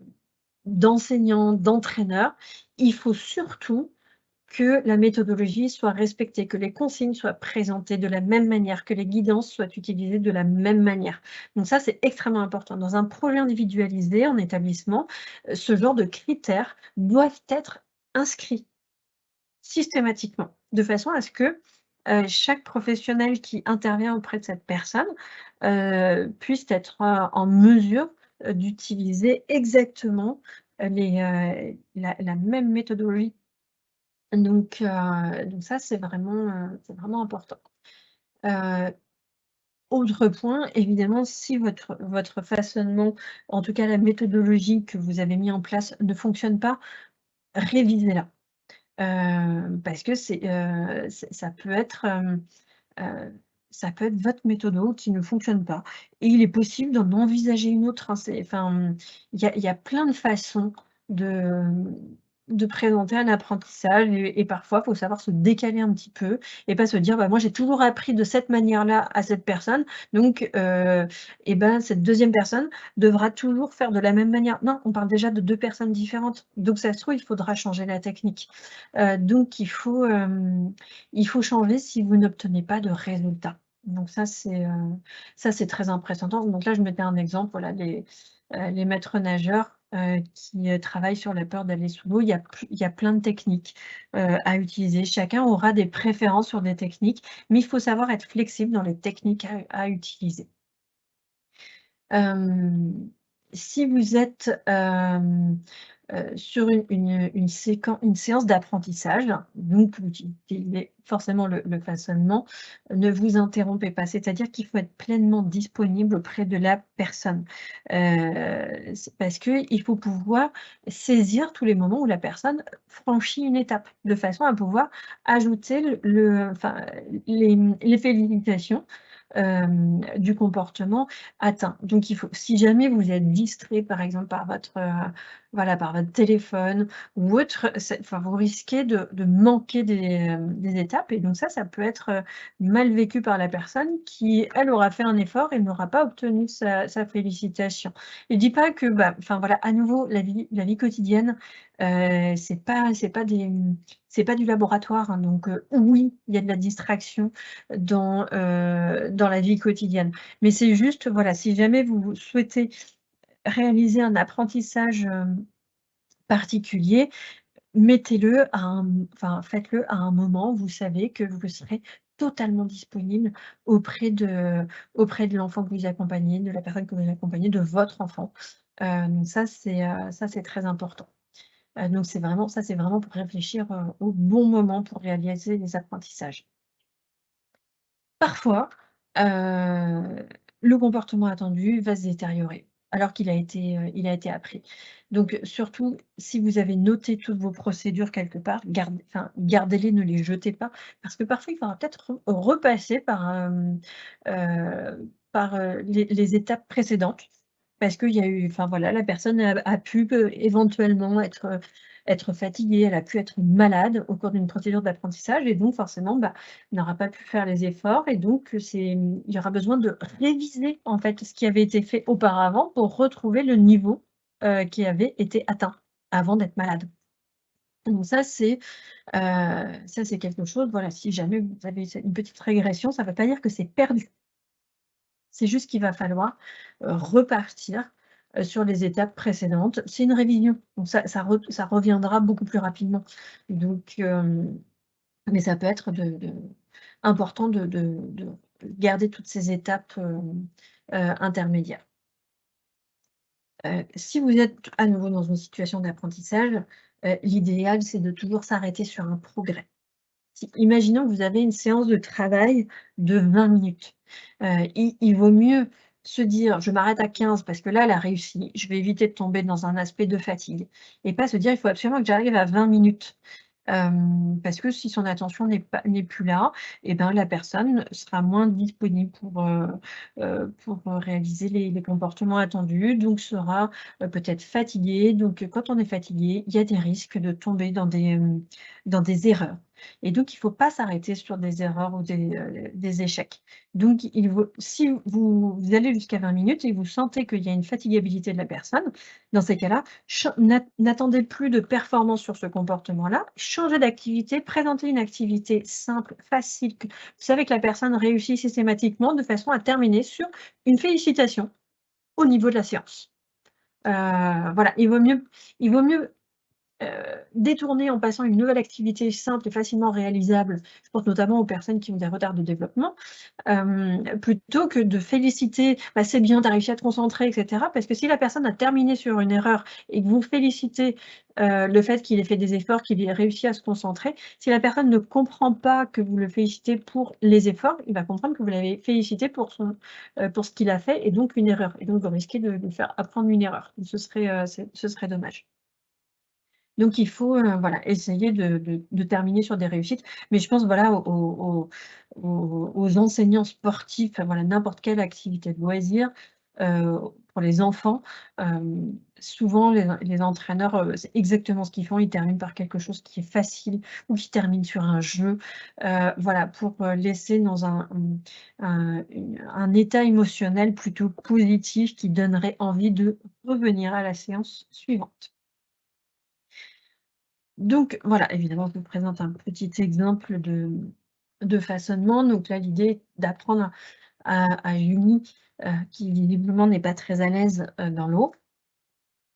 d'enseignant, d'entraîneur, il faut surtout que la méthodologie soit respectée, que les consignes soient présentées de la même manière, que les guidances soient utilisées de la même manière. Donc ça, c'est extrêmement important. Dans un projet individualisé en établissement, ce genre de critères doivent être inscrits systématiquement, de façon à ce que, chaque professionnel qui intervient auprès de cette personne, puisse être, en mesure, d'utiliser exactement, la même méthodologie. Donc ça, c'est vraiment important. Heu, Autre point, évidemment, si votre façonnement, en tout cas la méthodologie que vous avez mis en place ne fonctionne pas, révisez-la. Parce que ça peut être, heu, ça peut être votre méthodo qui ne fonctionne pas, et il est possible d'en envisager une autre, hein. Il y a plein de façons de, de présenter un apprentissage, et parfois, il faut savoir se décaler un petit peu et pas se dire: «Bah, moi, j'ai toujours appris de cette manière-là à cette personne, donc et ben, cette deuxième personne devra toujours faire de la même manière». Non, on parle déjà de 2 personnes différentes, donc ça se trouve, il faudra changer la technique. Donc il faut changer si vous n'obtenez pas de résultat. Donc ça c'est très impressionnant. Donc là, je mettais un exemple, voilà, les maîtres nageurs, qui, travaillent sur la peur d'aller sous l'eau. Il y a plein de techniques, à utiliser. Chacun aura des préférences sur des techniques, mais il faut savoir être flexible dans les techniques à utiliser. Hem, Si vous êtes, sur une séance d'apprentissage, donc vous utilisez forcément le façonnement, ne vous interrompez pas. C'est-à-dire qu'il faut être pleinement disponible auprès de la personne. C'est parce qu'il faut pouvoir saisir tous les moments où la personne franchit une étape, de façon à pouvoir ajouter enfin, les félicitations, du comportement atteint. Donc il faut, si jamais vous êtes distrait, par exemple, voilà, par votre téléphone ou autre, enfin, vous risquez de manquer des étapes, et donc ça peut être, mal vécu par la personne qui, elle, aura fait un effort et n'aura pas obtenu sa félicitation. Je dis pas que, enfin voilà, à nouveau, la vie quotidienne, c'est pas du laboratoire, hein, donc oui, il y a de la distraction dans la vie quotidienne. Mais c'est juste, voilà, si jamais vous souhaitez réaliser un apprentissage, particulier, faites-le à un moment où vous savez que vous serez totalement disponible auprès de l'enfant que vous accompagnez, de la personne que vous accompagnez, de votre enfant. Ça c'est très important. Donc c'est vraiment pour réfléchir, au bon moment pour réaliser les apprentissages. Parfois, le comportement attendu va se détériorer. alors il a été appris. Donc surtout, si vous avez noté toutes vos procédures quelque part, gardez-les, ne les jetez pas, parce que parfois il faudra peut-être repasser par les étapes précédentes. Parce qu'il y a eu enfin voilà, la personne a pu, éventuellement être fatiguée, elle a pu être malade au cours d'une procédure d'apprentissage et donc forcément, bah, n'aura pas pu faire les efforts et donc il y aura besoin de réviser, en fait, ce qui avait été fait auparavant pour retrouver le niveau, qui avait été atteint avant d'être malade. Donc ça c'est quelque chose, voilà, si jamais vous avez une petite régression, ça ne veut pas dire que c'est perdu. C'est juste qu'il va falloir, repartir, sur les étapes précédentes. C'est une révision, donc ça reviendra beaucoup plus rapidement. Donc mais ça peut être important de garder toutes ces étapes, intermédiaires. Si vous êtes à nouveau dans une situation d'apprentissage, l'idéal, c'est de toujours s'arrêter sur un progrès. Si imaginons que vous avez une séance de travail de 20 minutes, il vaut mieux se dire: «Je m'arrête à 15 parce que là, elle a réussi, je vais éviter de tomber dans un aspect de fatigue» et pas se dire: «Il faut absolument que j'arrive à 20 minutes». Parce que si son attention n'est plus là et ben, la personne sera moins disponible pour réaliser les comportements attendus, donc sera, peut-être fatiguée. Donc, quand on est fatigué, il y a des risques de tomber dans des erreurs et donc il faut pas s'arrêter sur des erreurs ou des échecs. Donc il vaut si vous allez jusqu'à 20 minutes et vous sentez qu'il y a une fatigabilité de la personne, dans ces cas-là, n'attendez plus de performance sur ce comportement-là, changez d'activité, présentez une activité simple, facile, que vous savez que la personne réussit systématiquement de façon à terminer sur une félicitation au niveau de la séance. Voilà, il vaut mieux Heu, détourner en passant une nouvelle activité simple et facilement réalisable, je pense notamment aux personnes qui ont des retards de développement, plutôt que de féliciter: «Bah, c'est bien, tu as réussi à te concentrer» et cetera. Parce que si la personne a terminé sur une erreur et que vous félicitez, le fait qu'il ait fait des efforts, qu'il ait réussi à se concentrer, si la personne ne comprend pas que vous le félicitez pour les efforts, il va comprendre que vous l'avez félicité pour ce qu'il a fait et donc une erreur et donc vous risquez de lui faire apprendre une erreur. Donc ce serait dommage. Donc il faut, voilà, essayer de terminer sur des réussites. Mais je pense, voilà, aux enseignants sportifs, enfin voilà, n'importe quelle activité de loisir, pour les enfants, souvent les entraîneurs, c'est exactement ce qu'ils font. Ils terminent par quelque chose qui est facile ou qui terminent sur un jeu, voilà, pour, laisser dans un état émotionnel plutôt positif qui donnerait envie de revenir à la séance suivante. Donc voilà, évidemment, je vous présente un petit exemple de façonnement. Donc là, l'idée est d'apprendre à Julie, qui visiblement n'est pas très à l'aise, dans l'eau,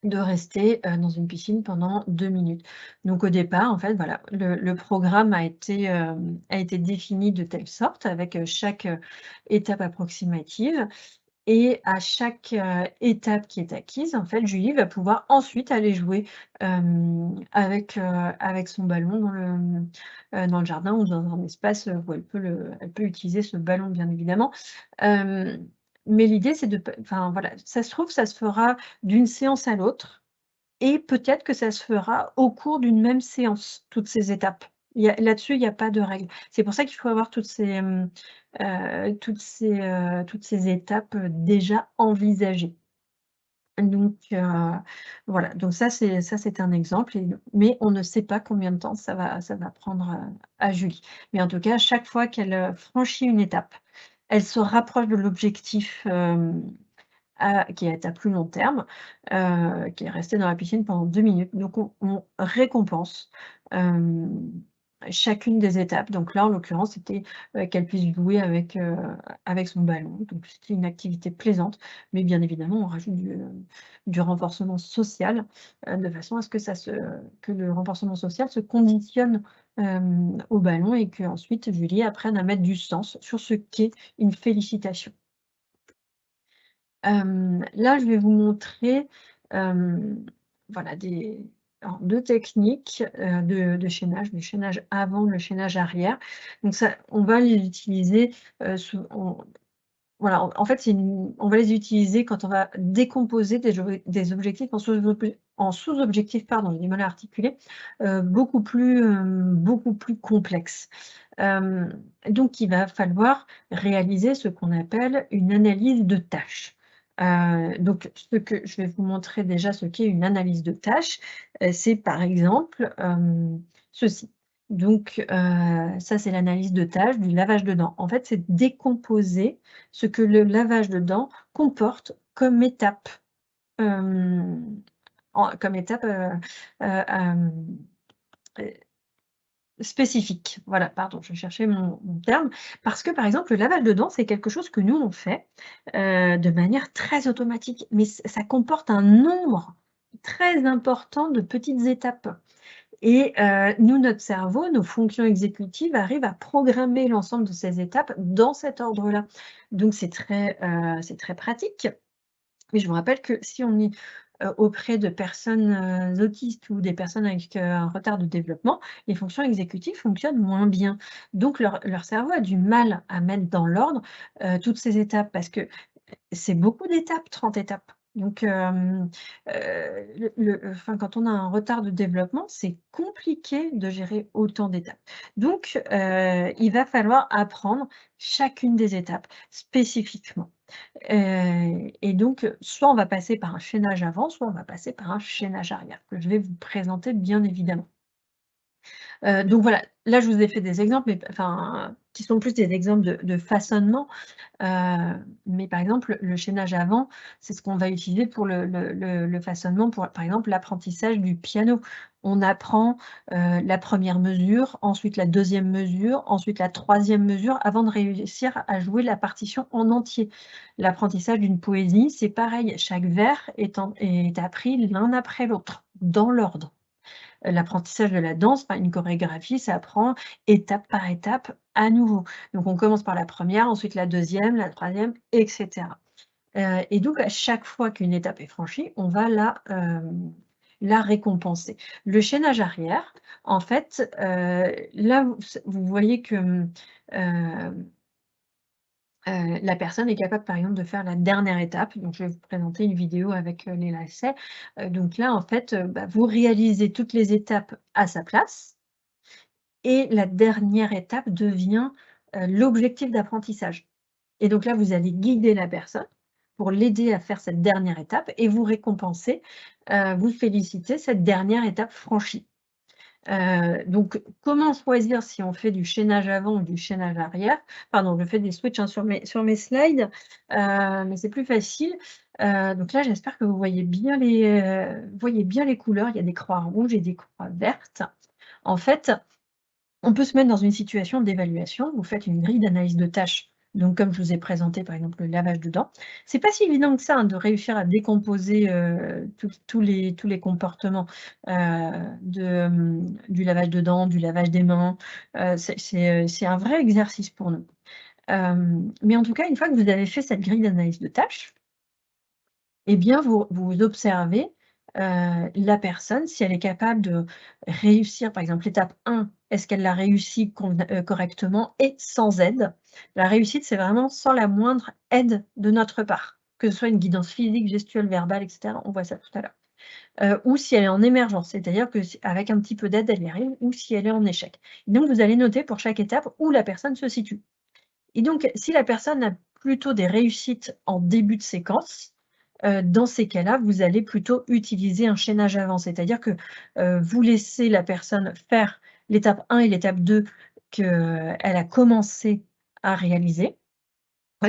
de rester, dans une piscine pendant 2 minutes. Donc au départ, en fait, voilà, le programme a été défini de telle sorte avec, chaque, étape approximative et à chaque, étape qui est acquise, en fait, Julie va pouvoir ensuite aller jouer, avec son ballon dans le jardin ou dans un espace, où elle peut utiliser ce ballon, bien évidemment. Hem, mais l'idée, c'est de p enfin, voilà, ça se trouve, ça se fera d'une séance à l'autre et peut-être que ça se fera au cours d'une même séance, toutes ces étapes. Il y a pas de règle. C'est pour ça qu'il faut avoir toutes ces étapes, déjà envisagées. Donc voilà, donc ça c'est un exemple mais on ne sait pas combien de temps ça va prendre, à Julie. Mais en tout cas, chaque fois qu'elle, franchit une étape, elle se rapproche de l'objectif, qui est à plus long terme, qui est resté dans la piscine pendant 2 minutes. Donc on récompense, hem, chacune des étapes. Donc là, en l'occurrence, c'était, qu'elle puisse jouer avec son ballon. Donc c'était une activité plaisante, mais bien évidemment, on rajoute du renforcement social, de façon à ce que le renforcement social se conditionne, au ballon et qu'ensuite Julie apprenne à mettre du sens sur ce qu'est une félicitation. Là, je vais vous montrer, hem, voilà alors 2 techniques, de chaînage, le chaînage avant, le chaînage arrière. Donc ça, on va les utiliser, Voilà, en fait, on va les utiliser quand on va décomposer des objectifs en sous-objectifs, pardon, j'ai du mal à articuler, beaucoup plus complexes. Donc il va falloir réaliser ce qu'on appelle une analyse de tâches. Donc ce que je vais vous montrer déjà ce qu'est une analyse de tâches, c'est par exemple, ceci. Donc ça, c'est l'analyse de tâches du lavage de dents. En fait, c'est décomposer ce que le lavage de dents comporte comme étape, hem, comme étape, heu, spécifique. Voilà, pardon, je cherchais mon terme. Parce que, par exemple, le lavage de dents, c'est quelque chose que nous, on fait, de manière très automatique, mais ça comporte un nombre très important de petites étapes. Et nous, notre cerveau, nos fonctions exécutives arrivent à programmer l'ensemble de ces étapes dans cet ordre-là. Donc c'est très pratique. Mais je vous rappelle que si on est, auprès de personnes, autistes ou des personnes avec, un retard de développement, les fonctions exécutives fonctionnent moins bien. Donc leur cerveau a du mal à mettre dans l'ordre, toutes ces étapes parce que c'est beaucoup d'étapes, 30 étapes. Donc, enfin, quand on a un retard de développement, c'est compliqué de gérer autant d'étapes. Donc, il va falloir apprendre chacune des étapes spécifiquement. Et donc, soit on va passer par un chaînage avant, soit on va passer par un chaînage arrière, que je vais vous présenter bien évidemment. Donc voilà, là je vous ai fait des exemples, mais enfin, qui sont plus des exemples de façonnement. Mais par exemple, le chaînage avant, c'est ce qu'on va utiliser pour le façonnement pour, par exemple, l'apprentissage du piano. On apprend, la première mesure, ensuite la deuxième mesure, ensuite la troisième mesure, avant de réussir à jouer la partition en entier. L'apprentissage d'une poésie, c'est pareil, chaque vers est appris l'un après l'autre, dans l'ordre. L'apprentissage de la danse, enfin une chorégraphie, ça apprend étape par étape à nouveau. Donc on commence par la première, ensuite la deuxième, la troisième, et cetera. Et donc à chaque fois qu'une étape est franchie, on va la récompenser. Le chaînage arrière, en fait, là vous voyez que, la personne est capable, par exemple, de faire la dernière étape. Donc, je vais vous présenter une vidéo avec, les lacets. Donc là, en fait, bah, vous réalisez toutes les étapes à sa place et la dernière étape devient, l'objectif d'apprentissage. Et donc là, vous allez guider la personne pour l'aider à faire cette dernière étape et vous récompenser, vous féliciter cette dernière étape franchie. Donc comment choisir si on fait du chaînage avant ou du chaînage arrière? Pardon, je fais des switches, hein, sur mes slides, mais c'est plus facile. Donc là, j'espère que vous voyez bien les couleurs. Il y a des croix rouges et des croix vertes. En fait, on peut se mettre dans une situation d'évaluation. Vous faites une grille d'analyse de tâches, donc comme je vous ai présenté, par exemple, le lavage de dents. C'est pas si évident que ça, hein, de réussir à décomposer, tous les comportements, du lavage de dents, du lavage des mains. C'est un vrai exercice pour nous. Mais en tout cas, une fois que vous avez fait cette grille d'analyse de tâches, eh bien, vous observez, la personne, si elle est capable de réussir, par exemple, l'étape 1, est-ce qu'elle l'a réussi correctement et sans aide? La réussite, c'est vraiment sans la moindre aide de notre part, que ce soit une guidance physique, gestuelle, verbale et cetera, on voit ça tout à l'heure. Ou si elle est en émergence, c'est-à-dire que si avec un petit peu d'aide, elle y arrive ou si elle est en échec. Donc vous allez noter pour chaque étape où la personne se situe. Et donc, si la personne a plutôt des réussites en début de séquence, dans ces cas-là, vous allez plutôt utiliser un chaînage avant. C'est-à-dire que, vous laissez la personne faire l'étape 1 et l'étape 2 qu'elle a commencé à réaliser,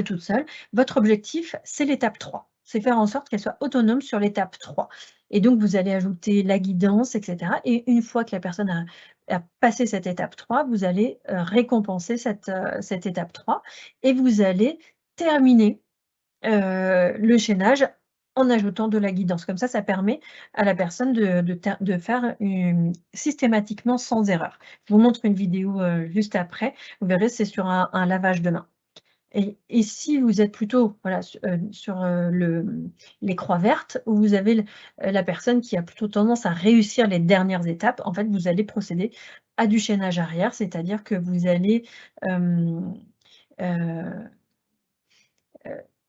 toute seule. Votre objectif, c'est l'étape 3. C'est faire en sorte qu'elle soit autonome sur l'étape 3. Et donc vous allez ajouter la guidance et cetera et une fois que la personne a passé cette étape 3, vous allez, récompenser cette étape 3 et vous allez terminer, le chaînage en ajoutant de la guidance. Comme ça permet à la personne de faire systématiquement sans erreur. Je vous montre une vidéo, juste après. Vous verrez, c'est sur un lavage de main. Et si vous êtes plutôt, voilà, sur, les croix vertes, où vous avez la personne qui a plutôt tendance à réussir les dernières étapes, en fait, vous allez procéder à du chaînage arrière, c'est-à-dire que vous allez, hem, heu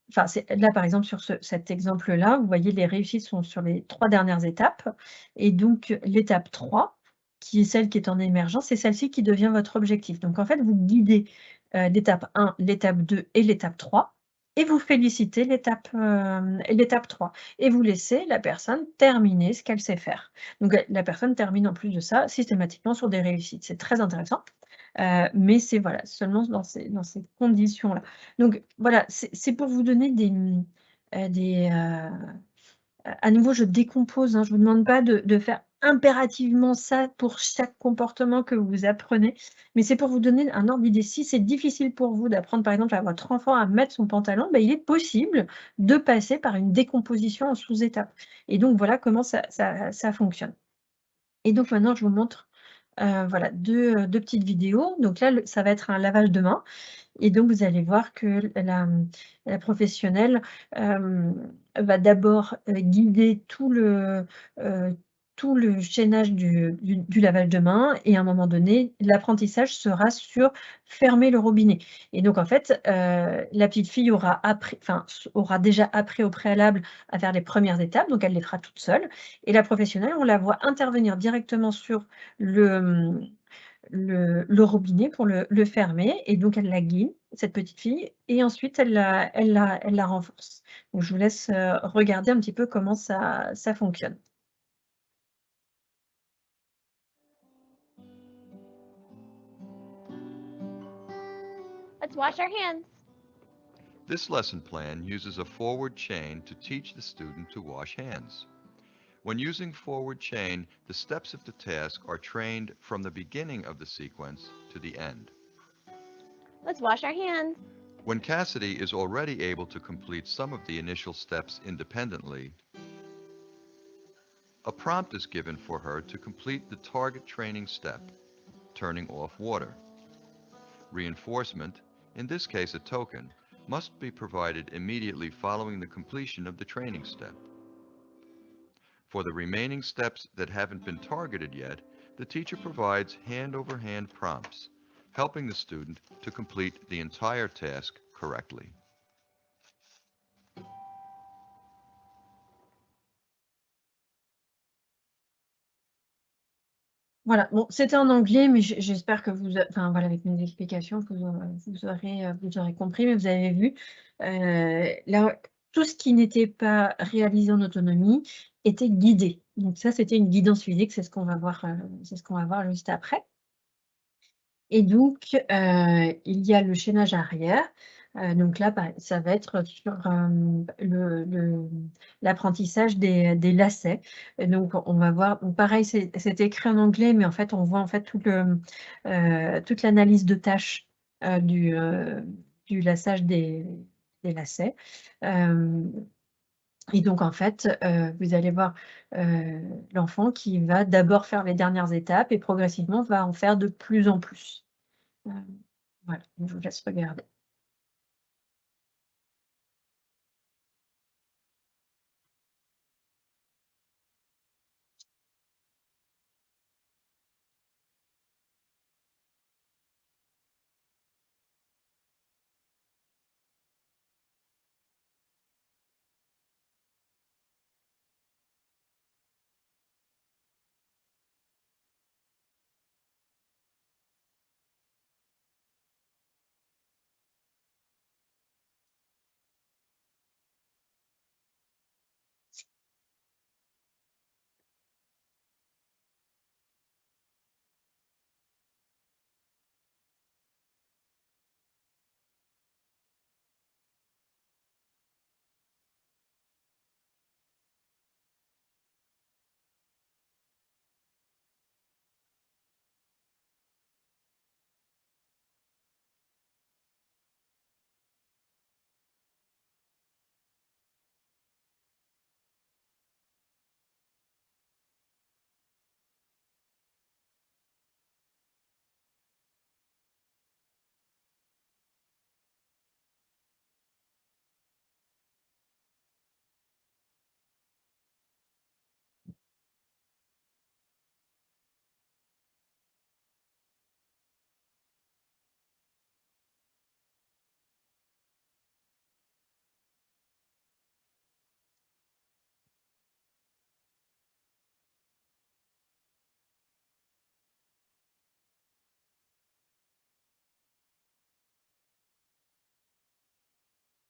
enfin, c'est là, par exemple, sur cet exemple-là, vous voyez, les réussites sont sur les 3 dernières étapes et donc l'étape 3, qui est celle qui est en émergence, c'est celle-ci qui devient votre objectif. Donc en fait, vous guidez, l'étape 1, l'étape 2 et l'étape 3 et vous félicitez l'étape 3 et vous laissez la personne terminer ce qu'elle sait faire. Donc la personne termine en plus de ça systématiquement sur des réussites. C'est très intéressant, mais c'est voilà, seulement dans ces conditions-là. Donc voilà, c'est pour vous donner à nouveau, je décompose, hein, je vous demande pas de faire impérativement ça pour chaque comportement que vous apprenez, mais c'est pour vous donner un ordre d'idée. Si c'est difficile pour vous d'apprendre, par exemple, à votre enfant à mettre son pantalon, il est possible de passer par une décomposition en sous-étapes et donc voilà comment ça fonctionne et donc maintenant je vous montre, voilà 2 petites vidéos. Donc là, ça va être un lavage de mains et donc vous allez voir que la professionnelle, va d'abord, guider tout le chaînage du lavage de mains et à un moment donné, l'apprentissage sera sur fermer le robinet et donc en fait, la petite fille aura appris enfin, aura déjà appris au préalable à faire les premières étapes, donc elle les fera toute seule et la professionnelle, on la voit intervenir directement sur le, le robinet pour le fermer et donc elle la guide, cette petite fille et ensuite elle la renforce. Donc je vous laisse, regarder un petit peu comment ça fonctionne. Let's wash our hands. This lesson plan uses a forward chain to teach the student to wash hands. When using forward chain, the steps of the task are trained from the beginning of the sequence to the end. Let's wash our hands. When Cassidy is already able to complete some of the initial steps independently, a prompt is given for her to complete the target training step, turning off water. Reinforcement, in this case a token, must be provided immediately following the completion of the training step. For the remaining steps that haven't been targeted yet, the teacher provides hand-over-hand prompts, helping the student to complete the entire task correctly. Voilà, bon, c'était en anglais, mais j'espère que enfin voilà, avec mes explications, que vous aurez compris, mais vous avez vu, là, tout ce qui n'était pas réalisé en autonomie était guidé. Donc ça, c'était une guidance physique, c'est ce qu'on va voir juste après. Et donc, il y a le chaînage arrière. Donc là, ça va être sur, l'apprentissage des lacets. Et donc on va voir donc pareil, c'est écrit en anglais, mais en fait, on voit en fait toute l'analyse de tâches, du laçage des lacets. Hem et donc en fait, vous allez voir, l'enfant qui va d'abord faire les dernières étapes et progressivement va en faire de plus en plus. Hem, voilà, je vous laisse regarder.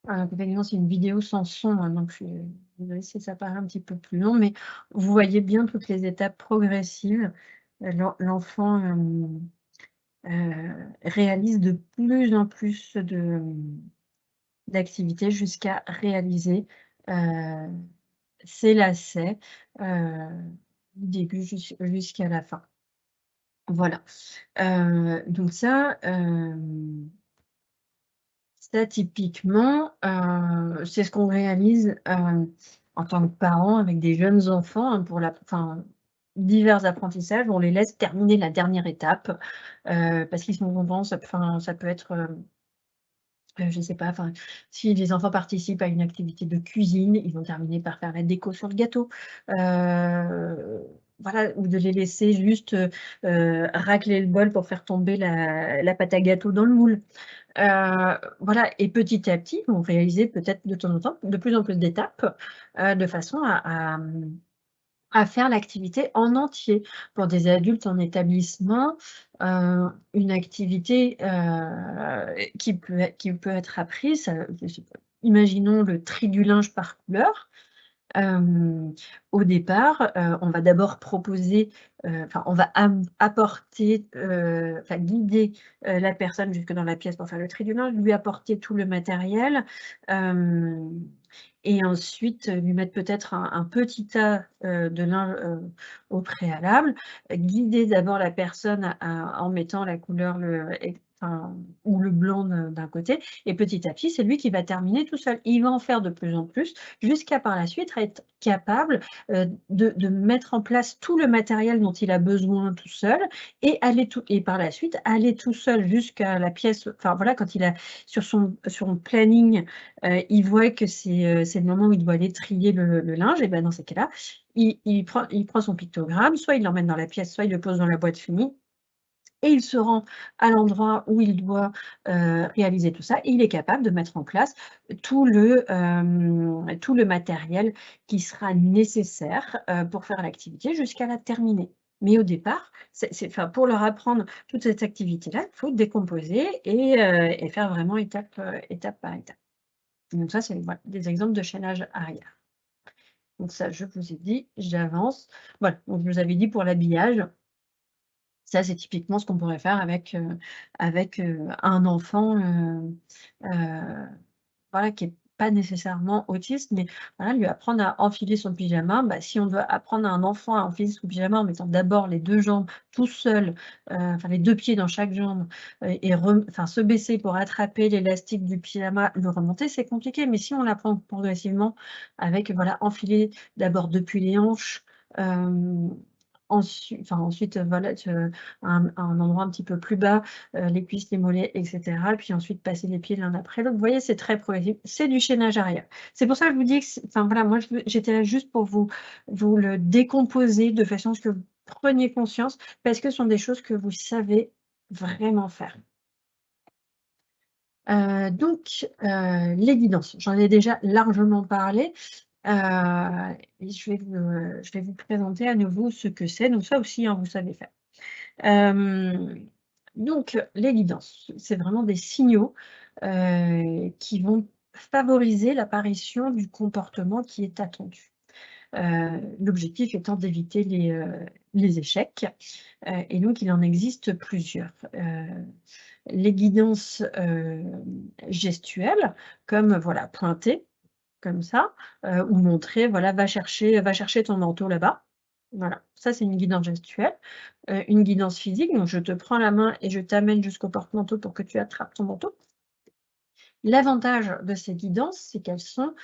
Effectivement, c'est une vidéo sans son, hein, donc je suis désolée si ça paraît un petit peu plus long, mais vous voyez bien toutes les étapes progressives. L'enfant, réalise de plus en plus d'activités jusqu'à réaliser, ses lacets, du début jusqu'à la fin. Voilà. Donc ça, typiquement, c'est ce qu'on réalise, en tant que parents avec des jeunes enfants, hein, pour divers apprentissages. On les laisse terminer la dernière étape, parce qu'ils sont contents. Ça peut être, je sais pas, si les enfants participent à une activité de cuisine, ils vont terminer par faire la déco sur le gâteau. Voilà, ou de les laisser juste, racler le bol pour faire tomber la pâte à gâteau dans le moule. Voilà, et petit à petit, ils vont réaliser peut-être de temps en temps de plus en plus d'étapes, de façon à faire l'activité en entier. Pour des adultes en établissement, une activité, qui peut être apprise, je sais pas, imaginons le tri du linge par couleur. Au départ, on va d'abord proposer, on va apporter, guider, la personne jusque dans la pièce pour faire le tri du linge, lui apporter tout le matériel, et ensuite, lui mettre peut-être un petit tas, de linge, au préalable. Guider d'abord la personne en mettant la couleur, ou le blanc d'un côté, et petit à petit, c'est lui qui va terminer tout seul. Il va en faire de plus en plus jusqu'à par la suite être capable, de mettre en place tout le matériel dont il a besoin tout seul, et par la suite aller tout seul jusqu'à la pièce, voilà, quand il a sur son planning, il voit que c'est le moment où il doit aller trier le linge, et ben dans ces cas-là, il prend son pictogramme, soit il l'emmène dans la pièce, soit il le pose dans la boîte finie, et il se rend à l'endroit où il doit, réaliser tout ça, et il est capable de mettre en place tout le matériel qui sera nécessaire, pour faire l'activité jusqu'à la terminer. Mais au départ, pour leur apprendre toute cette activité-là, il faut décomposer et faire vraiment étape par étape. Donc ça, c'est voilà, des exemples de chaînage arrière. Donc ça, je vous ai dit, j'avance. Voilà, donc je vous avais dit pour l'habillage, ça, c'est typiquement ce qu'on pourrait faire avec, un enfant, voilà, qui est pas nécessairement autiste, mais voilà, lui apprendre à enfiler son pyjama. Bah, si on doit apprendre à un enfant à enfiler son pyjama en mettant d'abord les 2 jambes tout seul, les 2 pieds dans chaque jambe, et se baisser pour attraper l'élastique du pyjama, le remonter, c'est compliqué. Mais si on l'apprend progressivement avec, voilà, enfiler d'abord depuis les hanches, ensuite, voilà, un endroit un petit peu plus bas, les cuisses, les mollets, et cetera, puis ensuite passer les pieds l'un après l'autre. Vous voyez, c'est très progressif, c'est du chaînage arrière. C'est pour ça que je vous dis que voilà, moi j'étais là juste pour vous le décomposer de façon à ce que vous preniez conscience, parce que ce sont des choses que vous savez vraiment faire. Donc, les guidances, j'en ai déjà largement parlé. Et je vais vous présenter à nouveau ce que c'est. Donc ça aussi, hein, vous savez faire. Donc les guidances, c'est vraiment des signaux, qui vont favoriser l'apparition du comportement qui est attendu. L'objectif étant d'éviter les échecs, et donc il en existe plusieurs. Les guidances, gestuelles, comme voilà, pointer comme ça, ou montrer, voilà: va chercher ton manteau là-bas». Voilà, ça c'est une guidance gestuelle. Une guidance physique, donc je te prends la main et je t'amène jusqu'au porte-manteau pour que tu attrapes ton manteau. L'avantage de ces guidances, c'est qu'elles sont,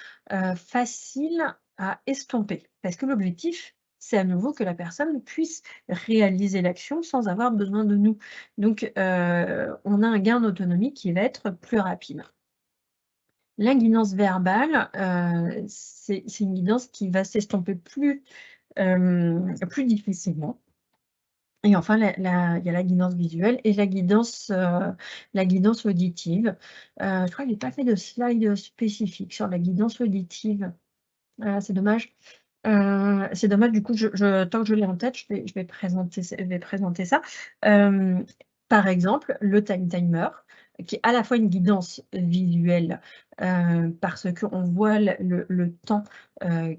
faciles à estomper, parce que l'objectif, c'est à nouveau que la personne puisse réaliser l'action sans avoir besoin de nous. Donc on a un gain d'autonomie qui va être plus rapide. La guidance verbale, c'est une guidance qui va s'estomper plus difficilement. Et enfin, il y a la guidance visuelle et la guidance auditive. Je crois que j'ai pas fait de slide spécifique sur la guidance auditive. C'est dommage. C'est dommage, du coup, tant que je l'ai en tête, je vais présenter ça. Par exemple, le time timer, qui est à la fois une guidance visuelle, parce qu'on voit le temps,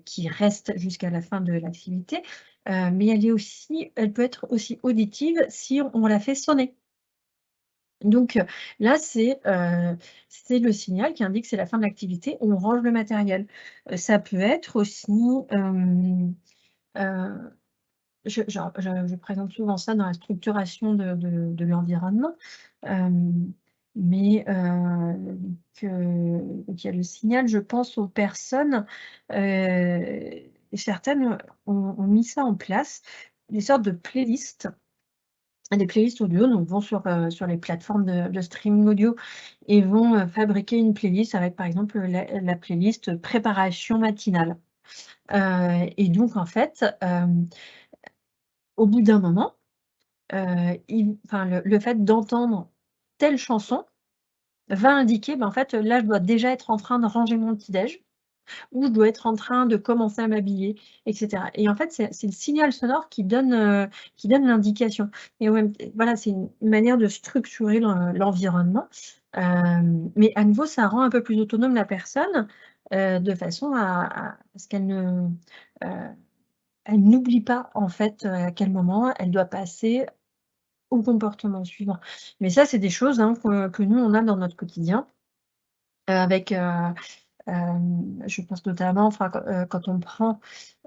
qui reste jusqu'à la fin de l'activité, mais elle peut être aussi auditive si on la fait sonner. Donc, là, c'est le signal qui indique que c'est la fin de l'activité, on range le matériel. Ça peut être aussi, heu, je présente souvent ça dans la structuration de l'environnement, hem, mais, que donc il y a le signal, je pense aux personnes, certaines ont mis ça en place, des sortes de playlists. Des playlists audio, donc vont sur les plateformes de streaming audio et vont, fabriquer une playlist avec, par exemple, la playlist préparation matinale. Et donc en fait, au bout d'un moment, ils enfin le fait d'entendre telle chanson va indiquer, en fait, là, je dois déjà être en train de ranger mon petit déj ou je dois être en train de commencer à m'habiller et cetera et en fait, c'est le signal sonore qui donne l'indication et ouais, voilà, c'est une manière de structurer l'environnement, mais à nouveau, ça rend un peu plus autonome la personne, de façon à ce qu'elle ne, heu, elle n'oublie pas, en fait, à quel moment elle doit passer au comportement suivant. Mais ça, c'est des choses, hein, que nous, on a dans notre quotidien, avec, je pense notamment, enfin, quand on prend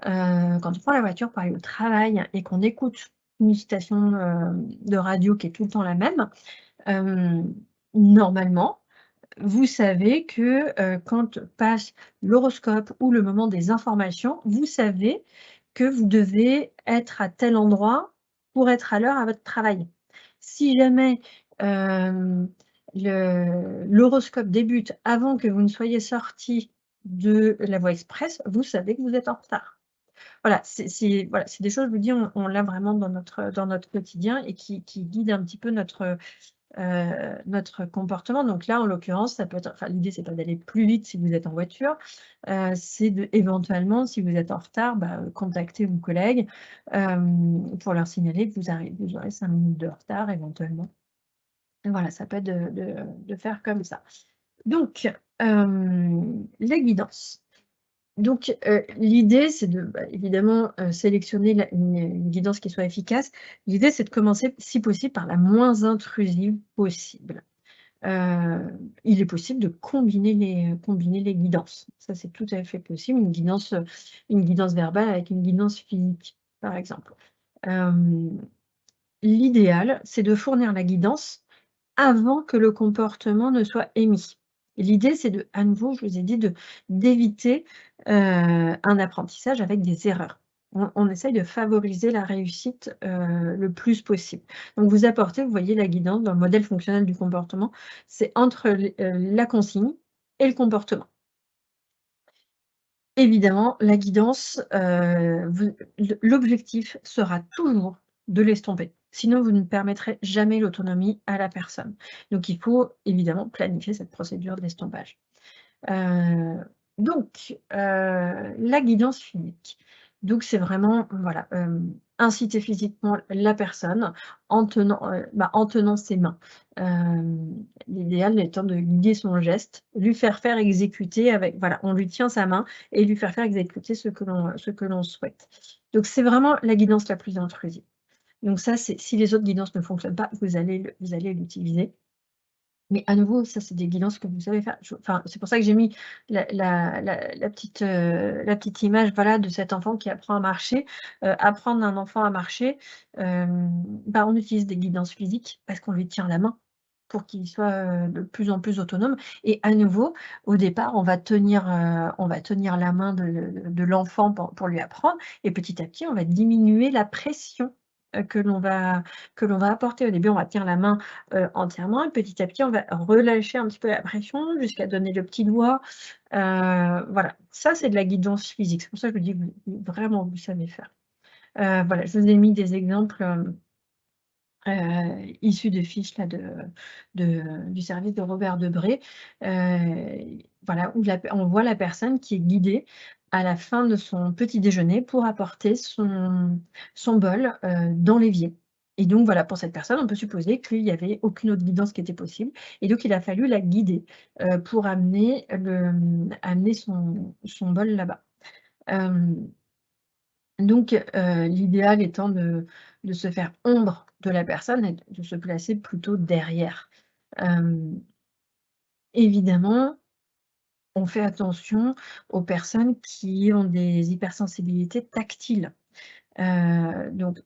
la voiture pour aller au travail et qu'on écoute une station, de radio qui est tout le temps la même, normalement, vous savez que, quand passe l'horoscope ou le moment des informations, vous savez que vous devez être à tel endroit pour être à l'heure à votre travail. Si jamais, hem, l'horoscope débute avant que vous ne soyez sortis de la voie express, vous savez que vous êtes en retard. Voilà, voilà, c'est des choses, je vous dis, on l'a vraiment dans notre quotidien et qui guident un petit peu notre comportement. Donc là, en l'occurrence, ça peut être enfin, l'idée, c'est pas d'aller plus vite si vous êtes en voiture, c'est éventuellement, si vous êtes en retard, contacter vos collègues, pour leur signaler que vous aurez 5 minutes de retard éventuellement. Et voilà, ça peut être de faire comme ça. Donc, la guidance. Donc, l'idée, c'est de, évidemment, sélectionner une guidance qui soit efficace. L'idée, c'est de commencer, si possible, par la moins intrusive possible. Il est possible de combiner les guidances. Ça, c'est tout à fait possible. Une guidance verbale avec une guidance physique, par exemple. L'idéal, c'est de fournir la guidance avant que le comportement ne soit émis. Et l'idée, c'est à nouveau, je vous ai dit, d'éviter, un apprentissage avec des erreurs. On essaye de favoriser la réussite, le plus possible. Donc vous apportez, vous voyez la guidance dans le modèle fonctionnel du comportement, c'est entre la consigne et le comportement. Évidemment, la guidance, l'objectif sera toujours de l'estomper. Sinon, vous ne permettrez jamais l'autonomie à la personne. Donc il faut évidemment planifier cette procédure d'estompage. Heu, la guidance physique. Donc c'est vraiment, voilà, inciter physiquement la personne en tenant ses mains. L'idéal étant de guider son geste, lui faire exécuter avec voilà, on lui tient sa main et lui faire exécuter ce que l'on souhaite. Donc c'est vraiment la guidance la plus intrusive. Donc ça, c'est si les autres guidances ne fonctionnent pas, vous allez l'utiliser. Mais à nouveau, ça, c'est des guidances que vous savez faire. Enfin, c'est pour ça que j'ai mis la petite image, voilà, de cet enfant qui apprend à marcher. Apprendre un enfant à marcher, on utilise des guidances physiques parce qu'on lui tient la main pour qu'il soit, de plus en plus autonome et à nouveau, au départ, on va tenir la main de l'enfant pour lui apprendre et petit à petit, on va diminuer la pression, que l'on va apporter. Au début, on va tenir la main entièrement et petit à petit, on va relâcher un petit peu la pression jusqu'à donner le petit doigt. Voilà, ça, c'est de la guidance physique. C'est pour ça que je dis que vraiment, vous savez faire. Voilà, je vous ai mis des exemples, issus de fiches là du service de Robert Debré. Voilà, où on voit la personne qui est guidée à la fin de son petit déjeuner pour apporter son bol, dans l'évier. Et donc voilà, pour cette personne, on peut supposer qu'il n'y avait aucune autre guidance qui était possible et donc il a fallu la guider, pour amener son bol là-bas. Donc l'idéal étant de se faire ombre de la personne et de se placer plutôt derrière. Évidemment, on fait attention aux personnes qui ont des hypersensibilités tactiles. Donc